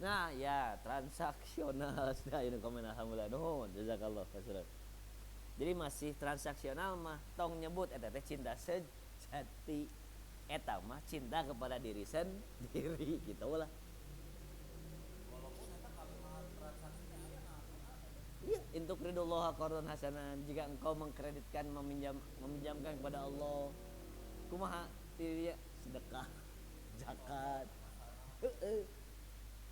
Nah, ya transaksional. Nah, ini komen alhamdulillah. Nuhun, jazakallah khairan. Jadi masih transaksional mah tong nyebut eta teh cinta sejati. Eta mah cinta kepada diri sendiri gitu lah. Iya, untuk ridullah qardan hasanan jika engkau mengkreditkan meminjamkan kepada Allah. Kumaha dia sedekah, zakat.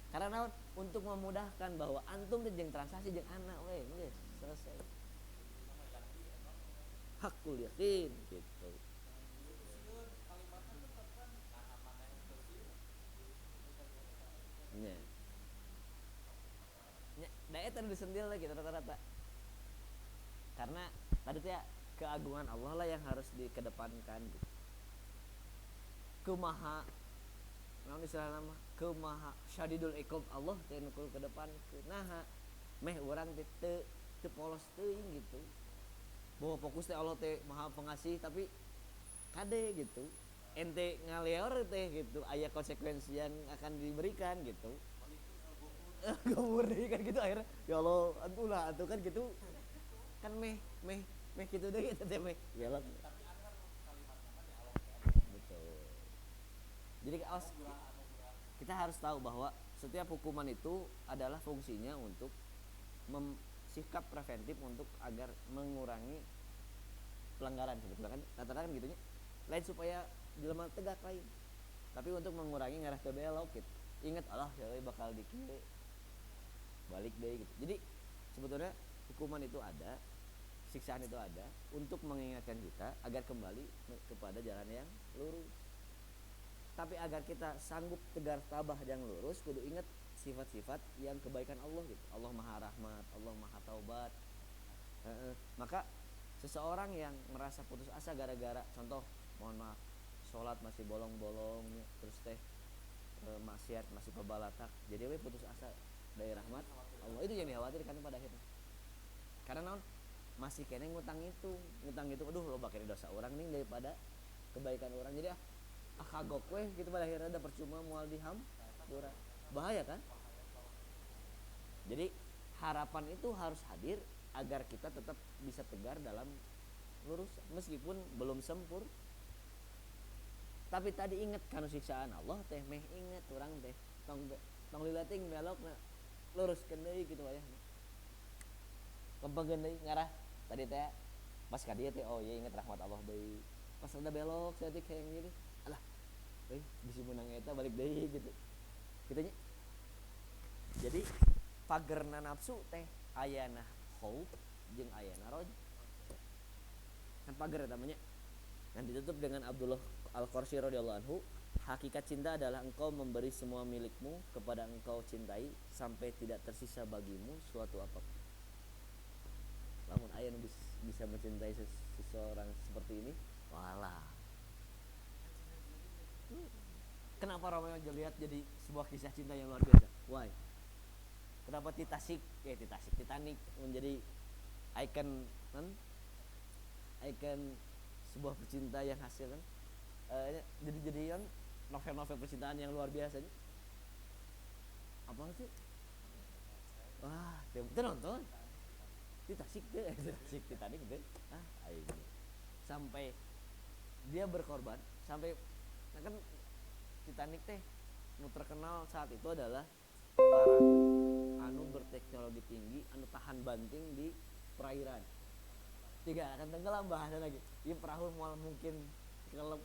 Karena untuk memudahkan bahwa antum teh jeung transaksi jeung anak we geus selesai. Hakul yakin gitu. Nya. Da eta disentil lagi rata-rata. Karena tadi teh keagungan Allah lah yang harus dikedepankan gitu. Kumaha naon istilah nama? Kumaha syadidul iqab Allah teh nu ke depan kunaha meh urang teh teu polos teuing gitu. Bahwa fokus teh Allah teh Maha Pengasih tapi kade gitu. Ente ngalieur teh gitu aya konsekuensi yang akan diberikan gitu. Gawur deh kan gitu akhirnya ya Allah antulah atuh kan gitu kan meh gitu deh gitu teh meh belok betul. Jadi kita harus tahu bahwa setiap hukuman itu adalah fungsinya untuk sikap preventif untuk agar mengurangi pelanggaran sebetulnya kan rata-rata kan gitunya lain supaya jelema tegak lain tapi untuk mengurangi ngarah teu belok gitu. Ingat Allah ya bakal dikieu balik deh gitu. Jadi sebetulnya hukuman itu ada, siksaan itu ada untuk mengingatkan kita agar kembali kepada jalan yang lurus. Tapi agar kita sanggup tegar tabah yang lurus, kudu ingat sifat-sifat yang kebaikan Allah gitu. Allah Maha Rahmat, Allah Maha Taubat. Maka seseorang yang merasa putus asa gara-gara contoh, mohon maaf, sholat masih bolong-bolong, terus maksiat masih pebalatak, jadi we putus asa dari rahmat Allah, itu yang dikhawatirkan pada akhirnya. Karena naon, masih kena ngutang itu, aduh lo bakal dosa orang nih daripada kebaikan orang, jadi kagok weh gitu, pada akhirnya ada percuma mual diham durah, bahaya kan. Jadi harapan itu harus hadir agar kita tetap bisa tegar dalam lurus meskipun belum sempur. Tapi tadi ingat kanu siksaan Allah teh, meh ingat orang teh tong lilating belok na lurus deui gitu aya. Kempegeun deui ngarah tadi teh pas ka dieu teh, oh iya ingat rahmat Allah deui. Pas ada belok saya teh kayak gini, alah bisi menang eta balik deui gitu. Kitu nya. Jadi pagerna nafsu teh ayana khauf jeung ayana roja. Kan pager eta namanya. Dan ditutup dengan Abdullah Al-Qarsi radhiyallahu anhu, hakikat cinta adalah engkau memberi semua milikmu kepada engkau cintai sampai tidak tersisa bagimu suatu apapun. Lamun aya nu bisa mencintai seseorang seperti ini, walah. Kenapa Romeo and Juliet jadi sebuah kisah cinta yang luar biasa? Why? Kenapa Titanic menjadi ikon sebuah percinta yang hasil kan? Jadi novel-novel percintaan yang luar biasa nih. Apa sih? Wah, itu nonton. Titanic deh. Aing. Sampai dia berkorban, sampai kan Titanic teh nu terkenal saat itu adalah para anu berteknologi tinggi, anu tahan banting di perairan. Tiga akan tenggelam bahasa lagi. Ieu perahu moal mungkin kelep.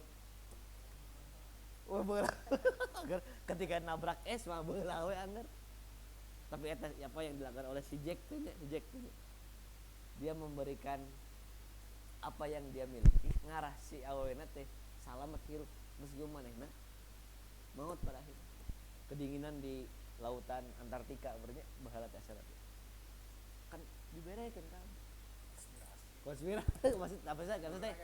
Ketika nabrak es mah beula we anger. Tapi eta apa yang dilakukan oleh si Jack tuh, dia memberikan apa yang dia miliki, ngarah si awena teh salamet hirup meskipun manehna maut pada akhirnya. Kedinginan di lautan Antartika bernya bahala teh asal kan diberekeun kan. Konspirasi maksud apa sih kan teh?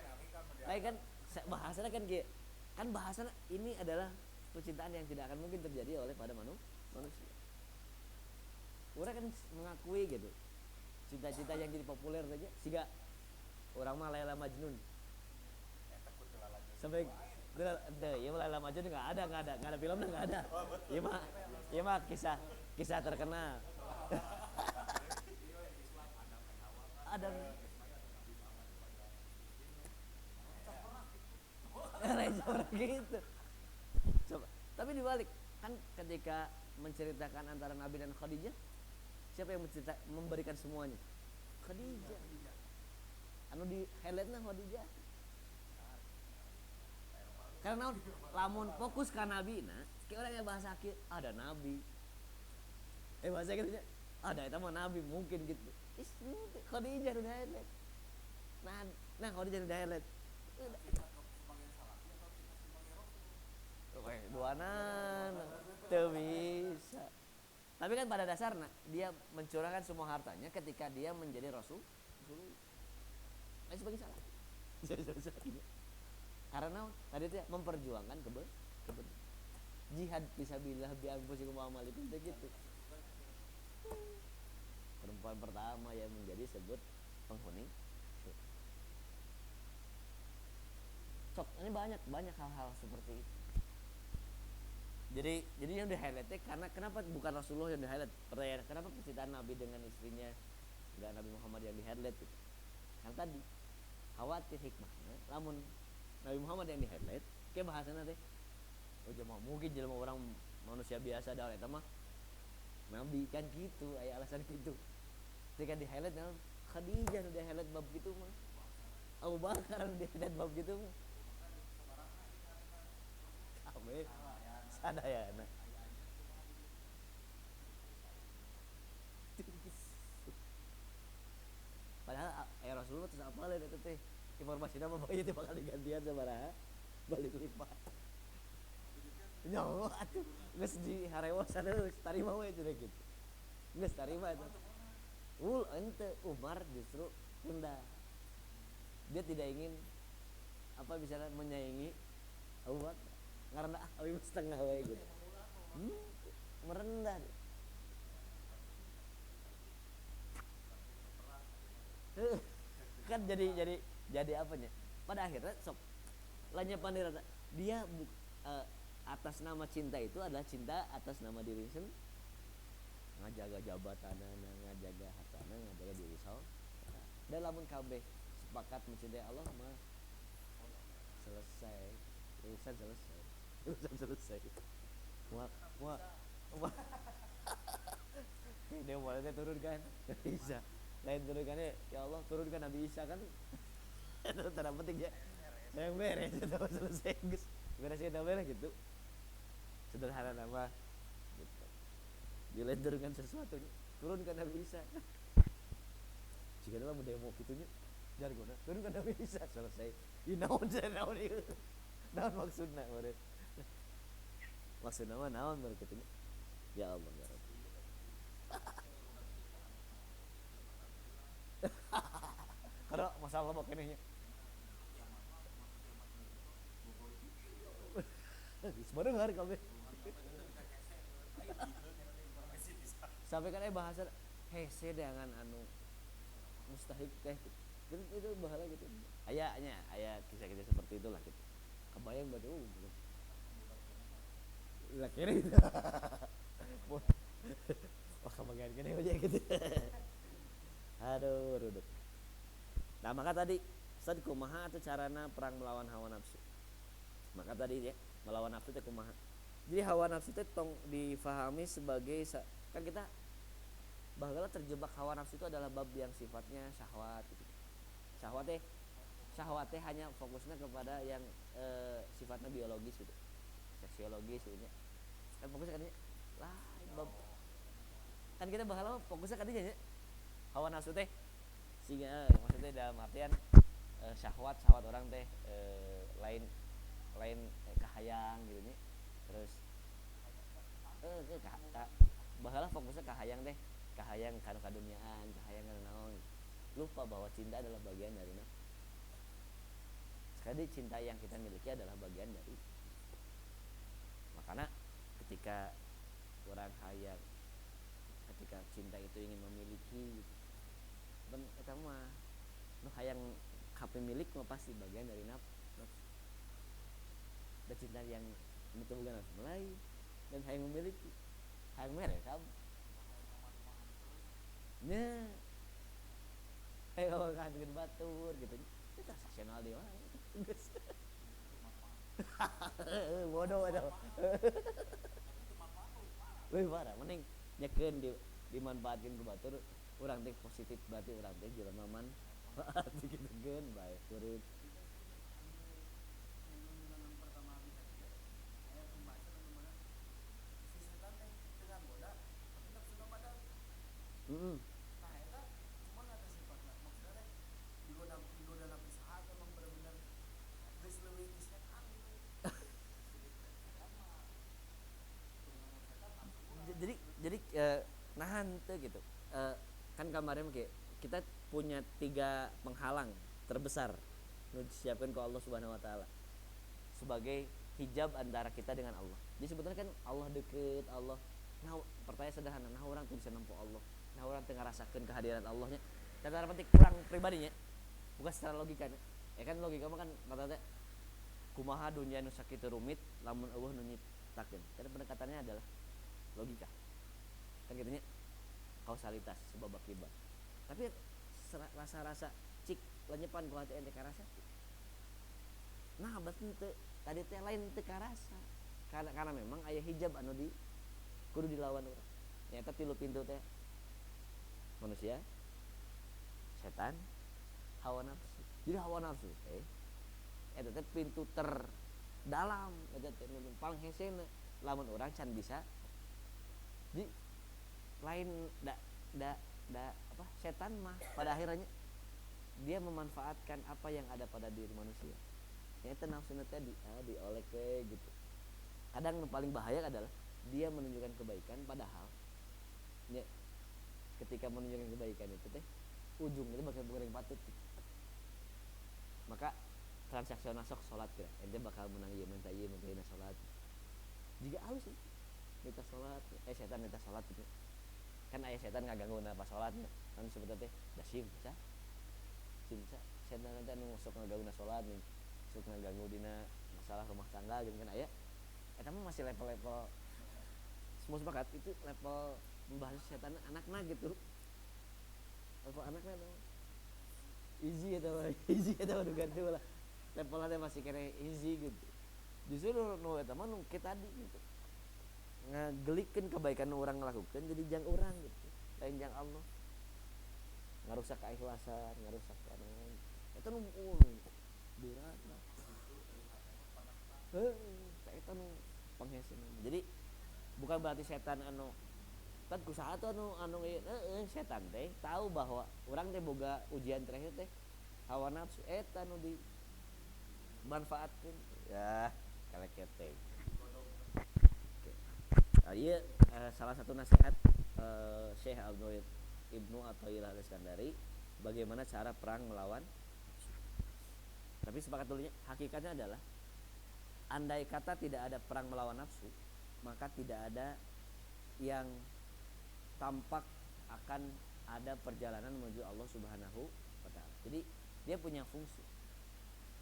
Kan bahasanya kan kieu. Kan bahasanya ini adalah percintaan yang tidak akan mungkin terjadi oleh pada manusia. Orang kan mengakui gitu. Cita-cita yang jadi populer saja siga orang mah Laila Majnun. Sampai ya Laila Majnun enggak ada filmnya enggak ada. Ieu mah kisah terkenal. Ada gitu. Coba. Tapi dibalik kan ketika menceritakan antara Nabi dan Khadijah, siapa yang memberikan semuanya? Khadijah. Anu di highlightna Khadijah. Karena lamun fokus ke Nabi nah, kayak orang yang bahasa kieu ada Nabi. Bahasa gitu nya. Ada eta mah Nabi mungkin gitu. Khadijah udah highlight. Nah Khadijah udah highlight. Duanan teu bisa. Tapi kan pada dasarnya dia mencurahkan semua hartanya ketika dia menjadi rasul. Sebagai salah. Karena tadi itu memperjuangkan kebenaran. Jihad fisabilillah bi anfusikum wa amalikum begitu. Perempuan pertama yang menjadi sebut penghuni. Sok, ini banyak hal-hal seperti itu. Jadi yang di highlight karena kenapa bukan Rasulullah yang di highlight? Pertanyaan kenapa percintaan Nabi dengan istrinya enggak Nabi Muhammad yang di highlight gitu? Yang tadi khawatir hikmahnya, lamun Nabi Muhammad yang di highlight, kayak bahasana teh. Oh jemaah mungkin jelema orang manusia biasa da eta mah Nabi kan gitu, aya alasan gitu. Ketika di highlight Khadijah udah highlight bab gitu mah. Abu Bakar di highlight bab gitu mah. Kabeh sadayana. Padahal Rasulullah terus apa lah itu teh informasinya mah bae teh bakal digantian sabaraha balik lipat. nyawa atuh geus di harewa sadeus tarima we cenah kitu geus tarima itu ente Umar justru rendah, dia tidak ingin apa misalnya menyaingi Abu Bakar karena abi setengah we gitu merendah kan jadi apanya pada akhirnya sok lanya pandirana dia atas nama cinta itu adalah cinta atas nama diri sendiri, ngajaga jabatan, ngajaga hartana, ngajaga diri saudara. Dan lamun kabeh sepakat mencintai Allah mah selesai urusan selesai wah dia mulai turunkan Nabi Isa lain turunkannya ya Allah turunkan Nabi Isa kan itu tanda penting ya yang beres itu selesai guys beresnya udah beres gitu sederhana nama gitu. Dia turunkan sesuatunya turunkan Nabi Isa jika dalam demo gitunya jargon turunkan Nabi Isa selesai naon maksudnya murid maksudnya mah naon baru gitunya ya Allah ya Rabbi karena masalah apa kenehnya sebenarnya hari kabeh sampai kan bahasa hese dengan anu mustahik teh gitu itu bahala gitu aya kisah-kisah seperti itulah gitu kebayang berarti lah kira gitu wah kebagian gini aja gitu aduh ruduk. Nah maka tadi Ustaz kumaha atau carana perang melawan hawa nafsu. Maka tadi ya melawan nafsu teh kumaha. Jadi hawa nafsu teh tong difahami sebagai kan kita bahwa terjebak hawa nafsu itu adalah bab yang sifatnya syahwat gitu. Syahwat teh hanya fokusnya kepada yang sifatnya biologis gitu. Seksiologis gitu nya. Kan fokusnya katanya lain bab. Kan kita bahwa fokusnya katanya hawa nafsu teh sehingga maksudnya dalam artian syahwat orang teh lain kahayang gitu nya terus bahala fokusnya kahayang teh kahayang kanu kaduniaan kahayang kanu naon lupa bahwa cinta adalah bagian dari nafsu sekali cinta yang kita miliki adalah bagian dari makanya ketika orang hayang ketika cinta itu ingin memiliki ben eta mah nu hayang HP milik mah pasti bagian dari nafsu. Da cinta yang itu bukan nafsu mulai dan hayang memiliki hayang mere sab. Nya hayang ngadeun batur gitu. Itu transaksional dia wae. Geus. Bodoh eta. Leuwih parah mending nyekeun dimanfaatkeun ku batur urang teh positif berarti urang teh jelema manfaat digitukeun bae kuring jadi nahan tuh gitu kan kemarin kita punya 3 penghalang terbesar yang disiapkan ke Allah Subhanahu Wa Taala sebagai hijab antara kita dengan Allah. Jadi sebetulnya kan Allah deket Allah. Nah pertanyaan sederhana, nah orang tuh bisa nempuh Allah, nah orang tuh ngerasakan kehadiran Allahnya. Cara penting kurang pribadinya, bukan secara logikanya. Ya kan logika mah kan kata-kata kumaha dunia nu sakitu rumit, lamun Allah nu nyiptakeun. Karena pendekatannya adalah logika. Kan gitunya kausalitas sebab akibat. Tapi rasa-rasa cik lenyepan ku hati ente karasa. Nah betul tadi teh lain teu karasa. Karena memang aya hijab anu di kudu dilawan urang. Nyata 3 pintu teh manusia, setan, hawa nafsu. Jadi hawa nafsu teh eta teh pintu terdalam eta teh paling hesena lamun urang can bisa di lain apa setan mah pada akhirnya dia memanfaatkan apa yang ada pada diri manusia. Eta nafsu teh diolek we gitu. kadang yang paling bahaya adalah dia menunjukkan kebaikan padahal ya, ketika menunjukkan kebaikan itu teh ujungnya bakal bukan yang patut. Maka transaksional sok sholat kira ente bakal menang ieu minta sholat jika halus sih minta sholat setan minta sholat gitu kan aya setan ngaganggu pas sholatnya kan sebetulnya teh da simsa setan nanti anu sok ngaganggu sholat nih sok ngaganggu dina masalah rumah tangga gitu kan aya eta mah masih level-level semua sepakat itu level membahas setan anakna gitu level anakna no. Easy eta udah ganti lah levelnya masih kena easy gitu justru nu eta mah nu tadi gitu ngagelikeun kebaikan orang ngelakukan jadi jang orang gitu lain jang Allah ngarusak keikhlasan ngarusak naon eta nu berat lah eta nu panghesen jadi bukan berarti setan anu kan kusaha tuh anu setan teh tahu bahwa orang teh boga ujian terakhir teh hawa nafsu eta nu dimanfaatkeun ya kalekete. Ieu salah satu nasihat Syekh Abdul Ibnu Athaillah Al-Iskandari bagaimana cara perang melawan nafsu. Tapi sepakat dulunya hakikatnya adalah andai kata tidak ada perang melawan nafsu maka tidak ada yang tampak akan ada perjalanan menuju Allah Subhanahu wa taala. Jadi dia punya fungsi.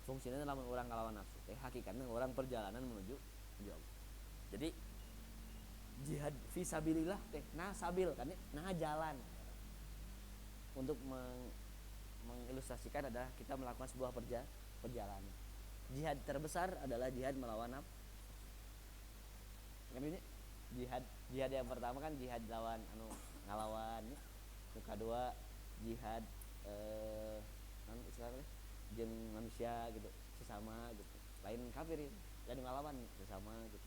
Fungsinya dalam orang ngelawan nafsu. Hakikatnya orang perjalanan menuju Allah. Jadi jihad fisabilillah teh nah sabil kan nah jalan. Untuk mengilustrasikan adalah kita melakukan sebuah perjalanan. Jihad terbesar adalah jihad melawan nafsu. Ngerti? Jihad yang pertama kan jihad lawan ngalawan ya. Yang kedua jihad istilahnya jeung manusia gitu sesama gitu lain kafir ya dan ngalawan sesama gitu.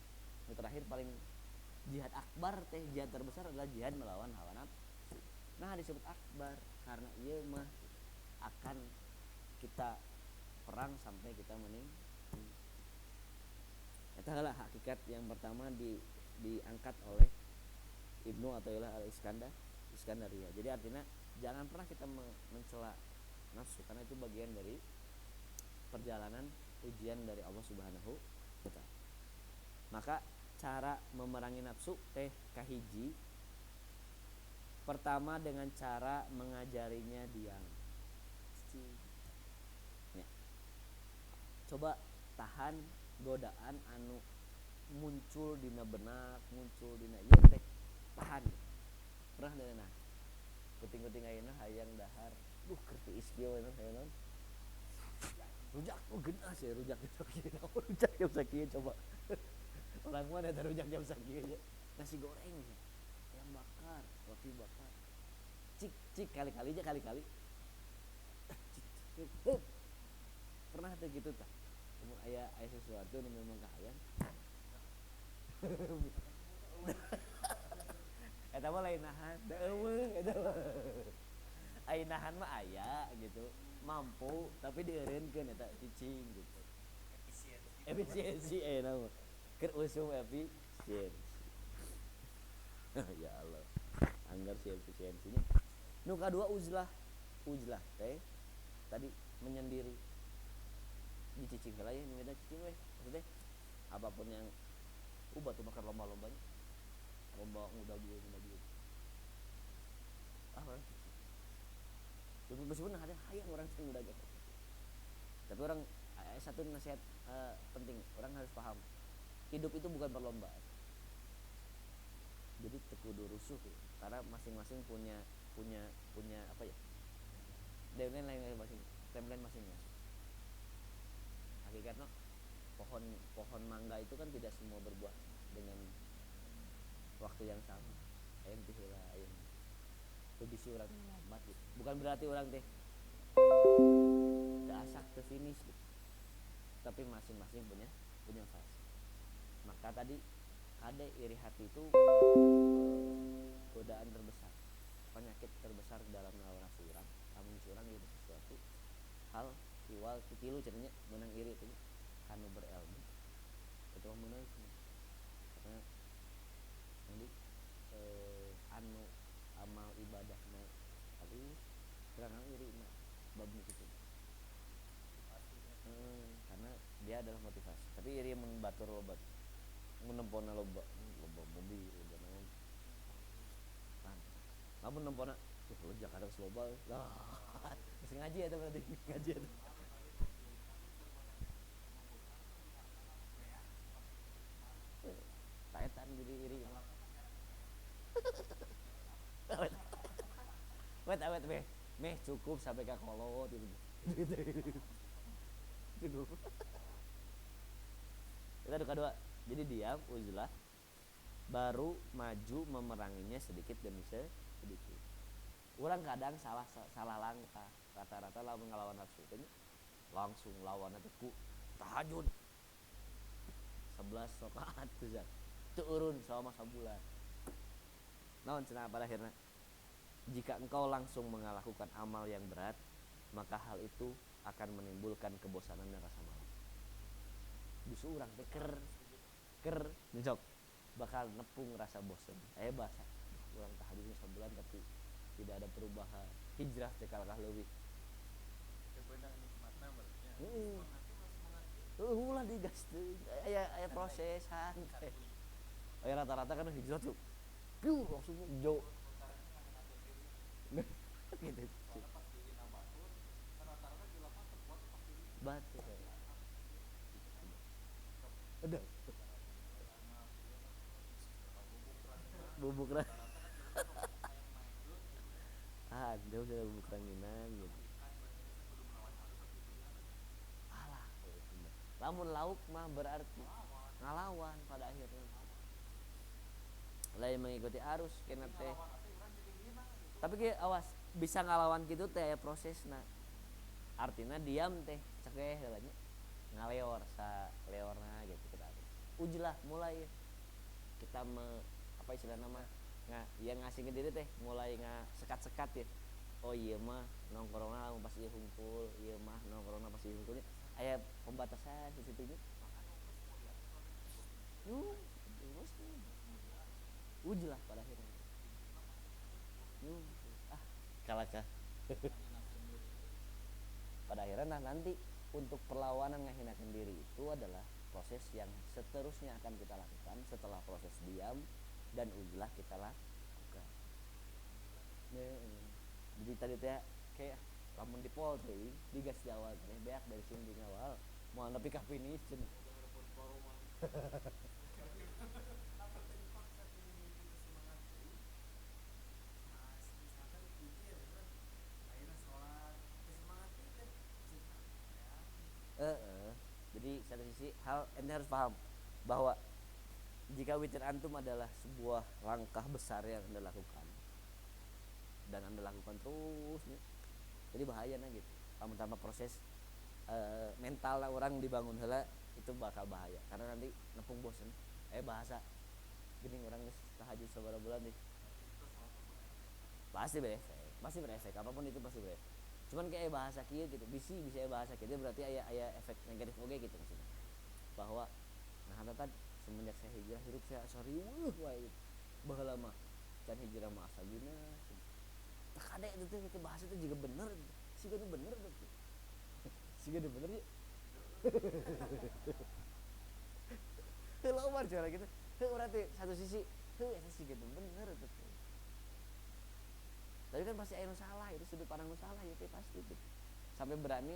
Yang terakhir paling jihad akbar teh jihad terbesar adalah jihad melawan hawa nafsu. Nah disebut akbar karena ieu mah akan kita perang sampai kita meninggal. Eta adalah hakikat yang pertama diangkat oleh Ibnu Athaillah Al-Iskandariyah. Jadi artinya jangan pernah kita mencela nafsu karena itu bagian dari perjalanan ujian dari Allah Subhanahu wa taala. Maka cara memerangi nafsu teh kahiji pertama dengan cara mengajarinya diam. Ya. Coba tahan godaan anu muncul dina benak muncul dina ieu teh tahan pernah deuna penting-penting ayeuna hayang dahar keur tiis kieu we hayang rujak geus ya rujak kieu rujak jam sakieu coba orang mana ada rujak jam sakieu nasi goreng ayam bakar roti bakar cik kali-kali pernah teh gitu tah aya sesuatu nu memang kahayang eta mah lain nahan eueuh eta mah ai nahan mah aya gitu mampu tapi dieureunkeun eta cicing gitu efisiensi nama keur usum efisiensi ya Allah anggar si efisiensinya nu kadua uzlah teh tadi menyendiri dicicing heula ya nu eta cicing we maksudnya apapun yang batu bakar lomba-lombanya lomba udah bieu orang cicing meskipun ada hayang orang cicing udah gitu tapi orang satu nasihat penting orang harus paham hidup itu bukan perlombaan jadi tekudu rusuh ya. Karena masing-masing punya apa ya timeline masing-masing hakikatnya pohon mangga itu kan tidak semua berbuah dengan waktu yang sama ayam tihila ayam bisi orang lambat gitu. Bukan berarti orang teh teu asak teu finish gitu. Tapi masing-masing punya fase. Maka tadi ada iri hati itu godaan terbesar, penyakit terbesar dalam melawan nafsu urang. Lamun urang itu sesuatu hal tiwal tilu cenanya menang iri itu kanu berilmu. Itu menang ibadahna halus terang iri na bab gitu. Karena dia adalah motivasi. Tapi iri mun batur loba mun nempona loba mobil loba naon kan lamun nempona lo Jakarta loba lah geus ngaji eta berarti ngaji eta taetan jadi iri awet meh cukup sampai ke kolot gitu cukup. Kita ada kedua, jadi diam uzlah baru maju memeranginya sedikit demi sedikit. Orang kadang salah langkah, rata-rata lawan ngelawan nafsu teh langsung lawan teh ku tahajud 11 rakaat teh teu urun selama sabulan. Naon cenah pada akhirnya jika engkau langsung melakukan amal yang berat, maka hal itu akan menimbulkan kebosanan dan rasa malas. Justru urang teh ker nyok bakal nepung rasa bosan. Bahasa urang tahajudnya sebulan tapi tidak ada perubahan. Hijrah teh kalahkah leuwih. Kebeunang nikmatna maksudnya. Ulah digas teh. Aya proses santai. Aya rata-rata kan hijrah tuh. Piu langsung hijau. Gitu. Batu. Ada. Bubuk rang. Ada udah bubuk ranginang gitu. Alah. Lamun lauk mah berarti ngalawan pada akhirnya. Lain mengikuti arus kena teh. Tapi ke awas bisa ngalawan gitu teh prosesna. Artinya diam teh cekeh heula nya. Ngaleor sa leorna gitu kita. Ujlah mulai kita apa istilahnya mah yang ngasih ke diri teh mulai sekat-sekat ya. Oh iya mah nongkrongna lamun pas ieu hungkul, ieu mah nongkrongna pas ieu hungkulnya aya pembatasan di situ nya. Ujlah pada akhirnya. Kalahkah. Pada akhirnya nanti untuk perlawanan ngahinakan diri itu adalah proses yang seterusnya akan kita lakukan setelah proses diam dan ujlah kita lakukan. Jadi tadi teh kayak lamun di pol teh digas di awal teh beak dari sini di awal mau nepi ka finish cenah. Jadi satu sisi hal ente harus paham bahwa jika witir antum adalah sebuah langkah besar yang anda lakukan dan anda lakukan terus nih, jadi bahaya nah gitu. Lamun tanpa proses mental orang dibangun heula itu bakal bahaya karena nanti nepung bosen. Bahasa gini orang geus tahajud sabaraha bulan nih. Pasti berefek apapun itu pasti berefek. Cuman kayak bahasa kieu gitu bisa bahasa kieu berarti aya efek negatif oge gitu maksudnya bahwa nah kan semenjak saya hijrah hidup saya sariweuh wae baheula mah can hijrah mah asagina tak ada itu bahasa itu juga bener sih kan bener tuh sih kan bener ya heula umar cara gitu urang teh satu sisi eta sih kan bener tuh. Tapi kan pasti anu salah, itu sudut pandang salah ya pasti itu. Sampai berani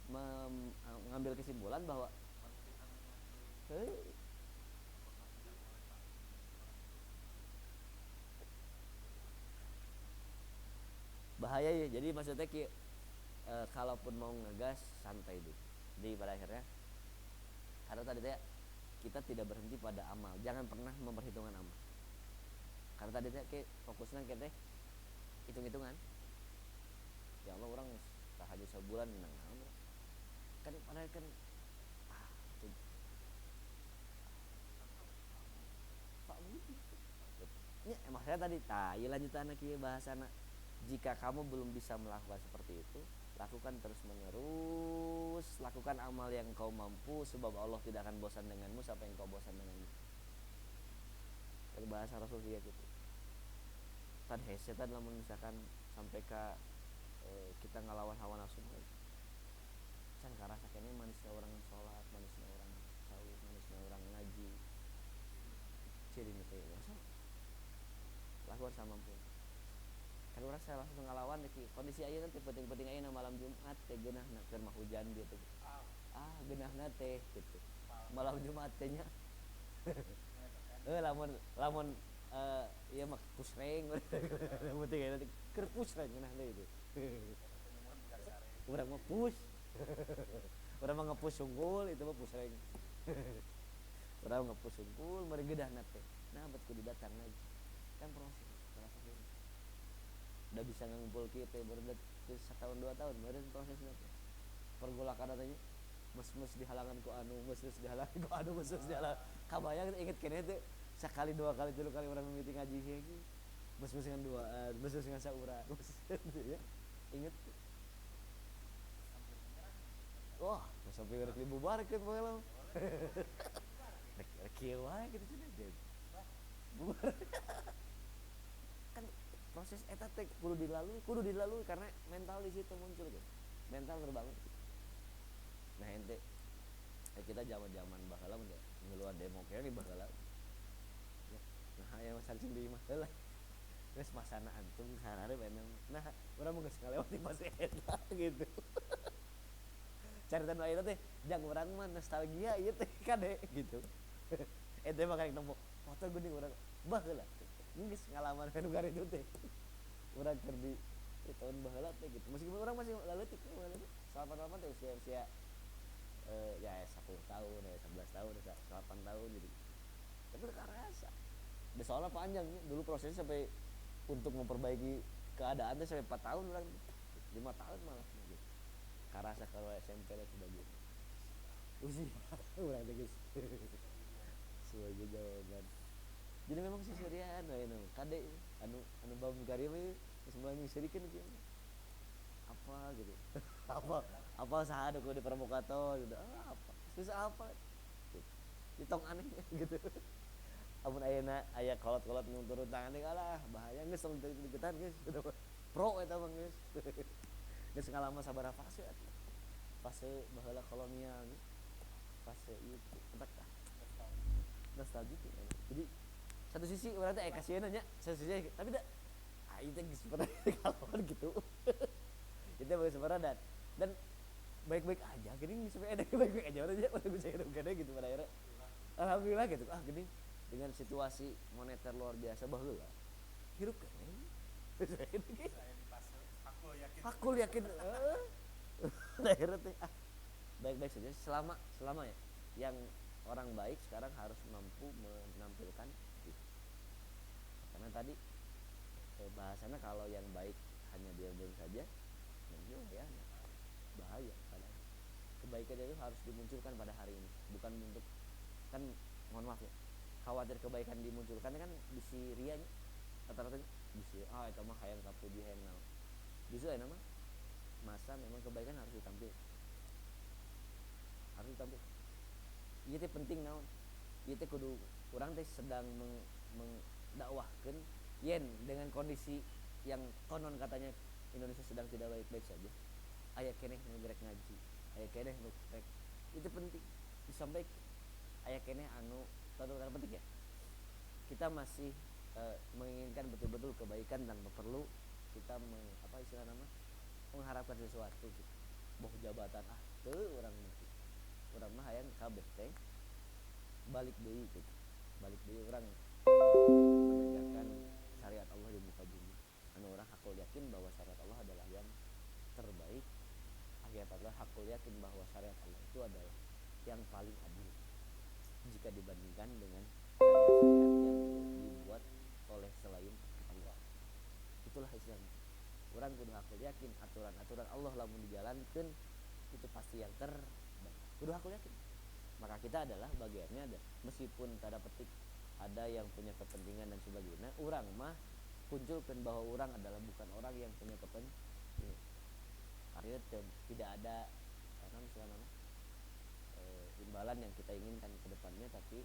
mengambil kesimpulan bahwa bahaya ya. Jadi maksudnya kalaupun mau ngegas santai dulu. Jadi pada akhirnya karena tadi kita tidak berhenti pada amal. Jangan pernah memperhitungkan amal. Karena tadi fokusnya kita hitung-hitungan. Ya Allah orang tahajud sebulan kan padahal kan itu Pak Budi ya maksudnya tadi ieu lanjutan kieu bahasana jika kamu belum bisa melakukan seperti itu lakukan terus menerus lakukan amal yang kau mampu sebab Allah tidak akan bosan denganmu sampai engkau bosan dengannya. Dari bahasa Rasul gitu. tan hese tan lamun misalkan sampai ke kita ngelawan hawa nafsu can karasa kene manisnya orang sholat, manisnya orang saum, manisnya orang ngaji, ciri teh masa lakukan sama pun kan orang saya langsung ngelawan deh kondisi ayeuna teh penting-penting ayeuna malam Jumat teh geunahna keur mah hujan dia teh geunahna teh gitu malam Jumat teh nya lamun ieu mah pusreng yang penting ayeuna teh keur pusreng geunahna itu urang mah push urang mah ngepush unggul itu mah pusreng urang ngepush unggul mari geudahna teh nah bet kudu datang lagi kan proses ini udah bisa ngumpul kita baru udah 1 tahun 2 tahun baru prosesnya pergolakan katanya mes di halangan ku anu mes dihalangan ku anu mes dihalangan kabayang inget kene teh sekali 2 kali 3 kali orang mimiti ngaji kieu mes dengan duaan mes dengan saurang ya inget wah sampai rek dibubarkeun baheula rek kieu wae kitu cenah bubar kan proses eta teh kudu dilalui karena mental di situ muncul kan mental terbangun nah ente kita zaman baheula mun ngeluar demo kene baheula nah aya sancing di imah heula geus masana antum hareup enam nah urang mah geus ngalewati fase eta gitu carita nu ayeuna teh jang urang mah nostalgia ieu teh kade gitu ente mah karek nemu foto geuning urang baheula geus ngalaman anu garedu teh urang keur di tahun baheula teh gitu meskipun urang masih leutik baheula teh salapan teh usia ya 10 tahun ya 11 tahun ya 8 tahun gitu tapi udah karasa udah soalnya panjang dulu prosesnya sampai untuk memperbaiki keadaan teh sampai 4 tahun urang 5 tahun malah gitu karasa kalau SMP lah sebagai usia urang teh geus sebagai jawaban jadi memang si Surian kade anu bab garim we semuanya nyisirikeun kieu apa gitu apa saha kudu di provokator gitu apa susah apa gitu. Ditong aneh gitu amun ayeuna aya kolot-kolot nu turun tangan teh alah bahaya geus tong deketan geus pro eta mah geus geus ngalama sabaraha fase baheula kolonial fase itu entak nostalgia jadi satu sisi urang teh kasieun nya satu sisi tapi da ieu teh geus pernah kalawan gitu itu bagus pernah dan baik-baik aja gini supaya ada baik-baik aja orang aja orang bisa hidup gede gitu pada akhirnya alhamdulillah gitu gini dengan situasi moneter luar biasa baheula hirup kan aku yakin akhirnya teh baik-baik saja selama ya yang orang baik sekarang harus mampu menampilkan itu karena tadi bahasanya kalau yang baik hanya diam-diam saja ya bahaya kadang kebaikan itu harus dimunculkan pada hari ini bukan untuk kan mohon maaf ya khawatir kebaikan dimunculkan kan bisi ria nya rata-rata bisi eta mah hayang kapuji hayang naon justru aya mah masa memang kebaikan harus ditampil ieu teh penting naon ieu teh kudu urang teh sedang mengdakwahkeun yen dengan kondisi yang konon katanya Indonesia sedang tidak baik-baik saja aya keneh nu gerek ngaji aya keneh nu rek itu penting disampaikan aya keneh anu tanda penting ya kita masih menginginkan betul-betul kebaikan tanpa perlu kita apa istilah nama mengharapkan sesuatu gitu boh jabatan teu urang mah hayang kabeh teh balik deui gitu balik deui urang menegakkan syariat Allah di muka bumi anu urang hakul yakin bahwa syariat Allah adalah yang terbaik ayat Allah hakul yakin bahwa syariat Allah itu adalah yang paling adil jika dibandingkan dengan syariat-syariat yang dibuat oleh selain Allah itulah Islam orang kudu hakul yakin aturan-aturan Allah lamun dijalankan itu pasti yang terbaik kudu hakul yakin maka kita adalah bagiannya ada meskipun tanda petik ada yang punya kepentingan dan sebagainya orang mah punculkan bahwa orang adalah bukan orang yang punya kepentingan karena tidak ada imbalan yang kita inginkan ke depannya tapi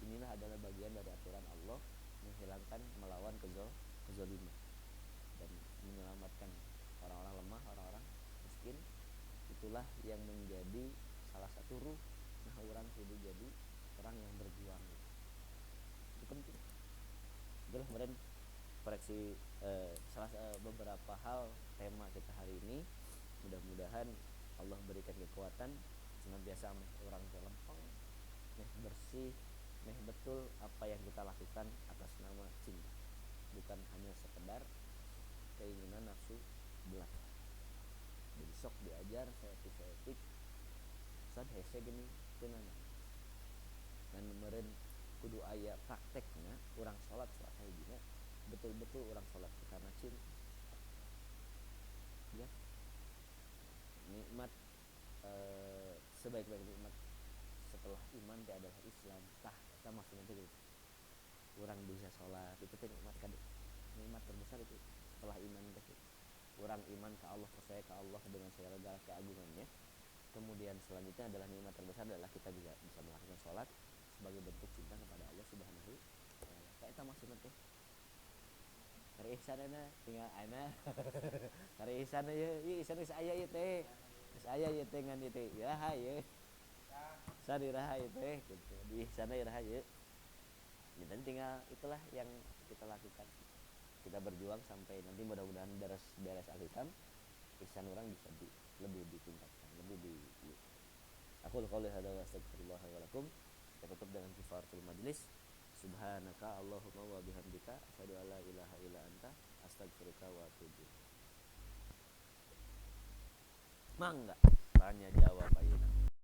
inilah adalah bagian dari aturan Allah menghilangkan melawan zalimah dan menyelamatkan orang-orang lemah, orang-orang miskin. Itulah yang menjadi salah satu ruh nah orang kudu jadi orang yang berjuang. Itu penting. Itulah kemarin koreksi beberapa hal tema kita hari ini. Mudah-mudahan Allah berikan kekuatan senantiasa meh orang lempeng, meh bersih, meh betul apa yang kita lakukan atas nama cinta, bukan hanya sekedar keinginan nafsu belaka. Jadi sok diajar seetik sad hese gini teunana. Dan meureun kudu aya praktekna urang salat sahijina betul-betul urang salat karena cinta. Ya. Nikmat sebaik-baik nikmat setelah iman teh adalah Islam. Tah eta maksudna teh gitu. Urang bisa salat itu teh nikmat nikmat terbesar itu setelah iman teh. Urang iman ke Allah, percaya ke Allah dengan segala keagungannya. Kemudian selanjutnya adalah nikmat terbesar adalah kita bisa melakukan salat sebagai bentuk cinta kepada Allah Subhanahu wa taala. Eta maksudna teh. Kari ihsanana tinggal ana. Kari ihsanana ieu ihsan geus aya ieu teh. Geus aya ieu teh ngan ieu teh. Iraha ieu. San iraha ieu teh gitu. Di ihsanna iraha ieu. Dan tinggal itulah yang kita lakukan. Kita berjuang sampai nanti mudah-mudahan beres al-hitam ihsan orang bisa lebih ditingkatkan, lebih di. Aku qouli hadza wa astaghfirullah wa lakum. Kita tutup dengan kifaratul majlis. Subhanaka Allahumma wa bihamdika asyhadu an la ilaha illa anta astaghfiruka wa atubu ilaik. Mangga tanya jawab ayeuna.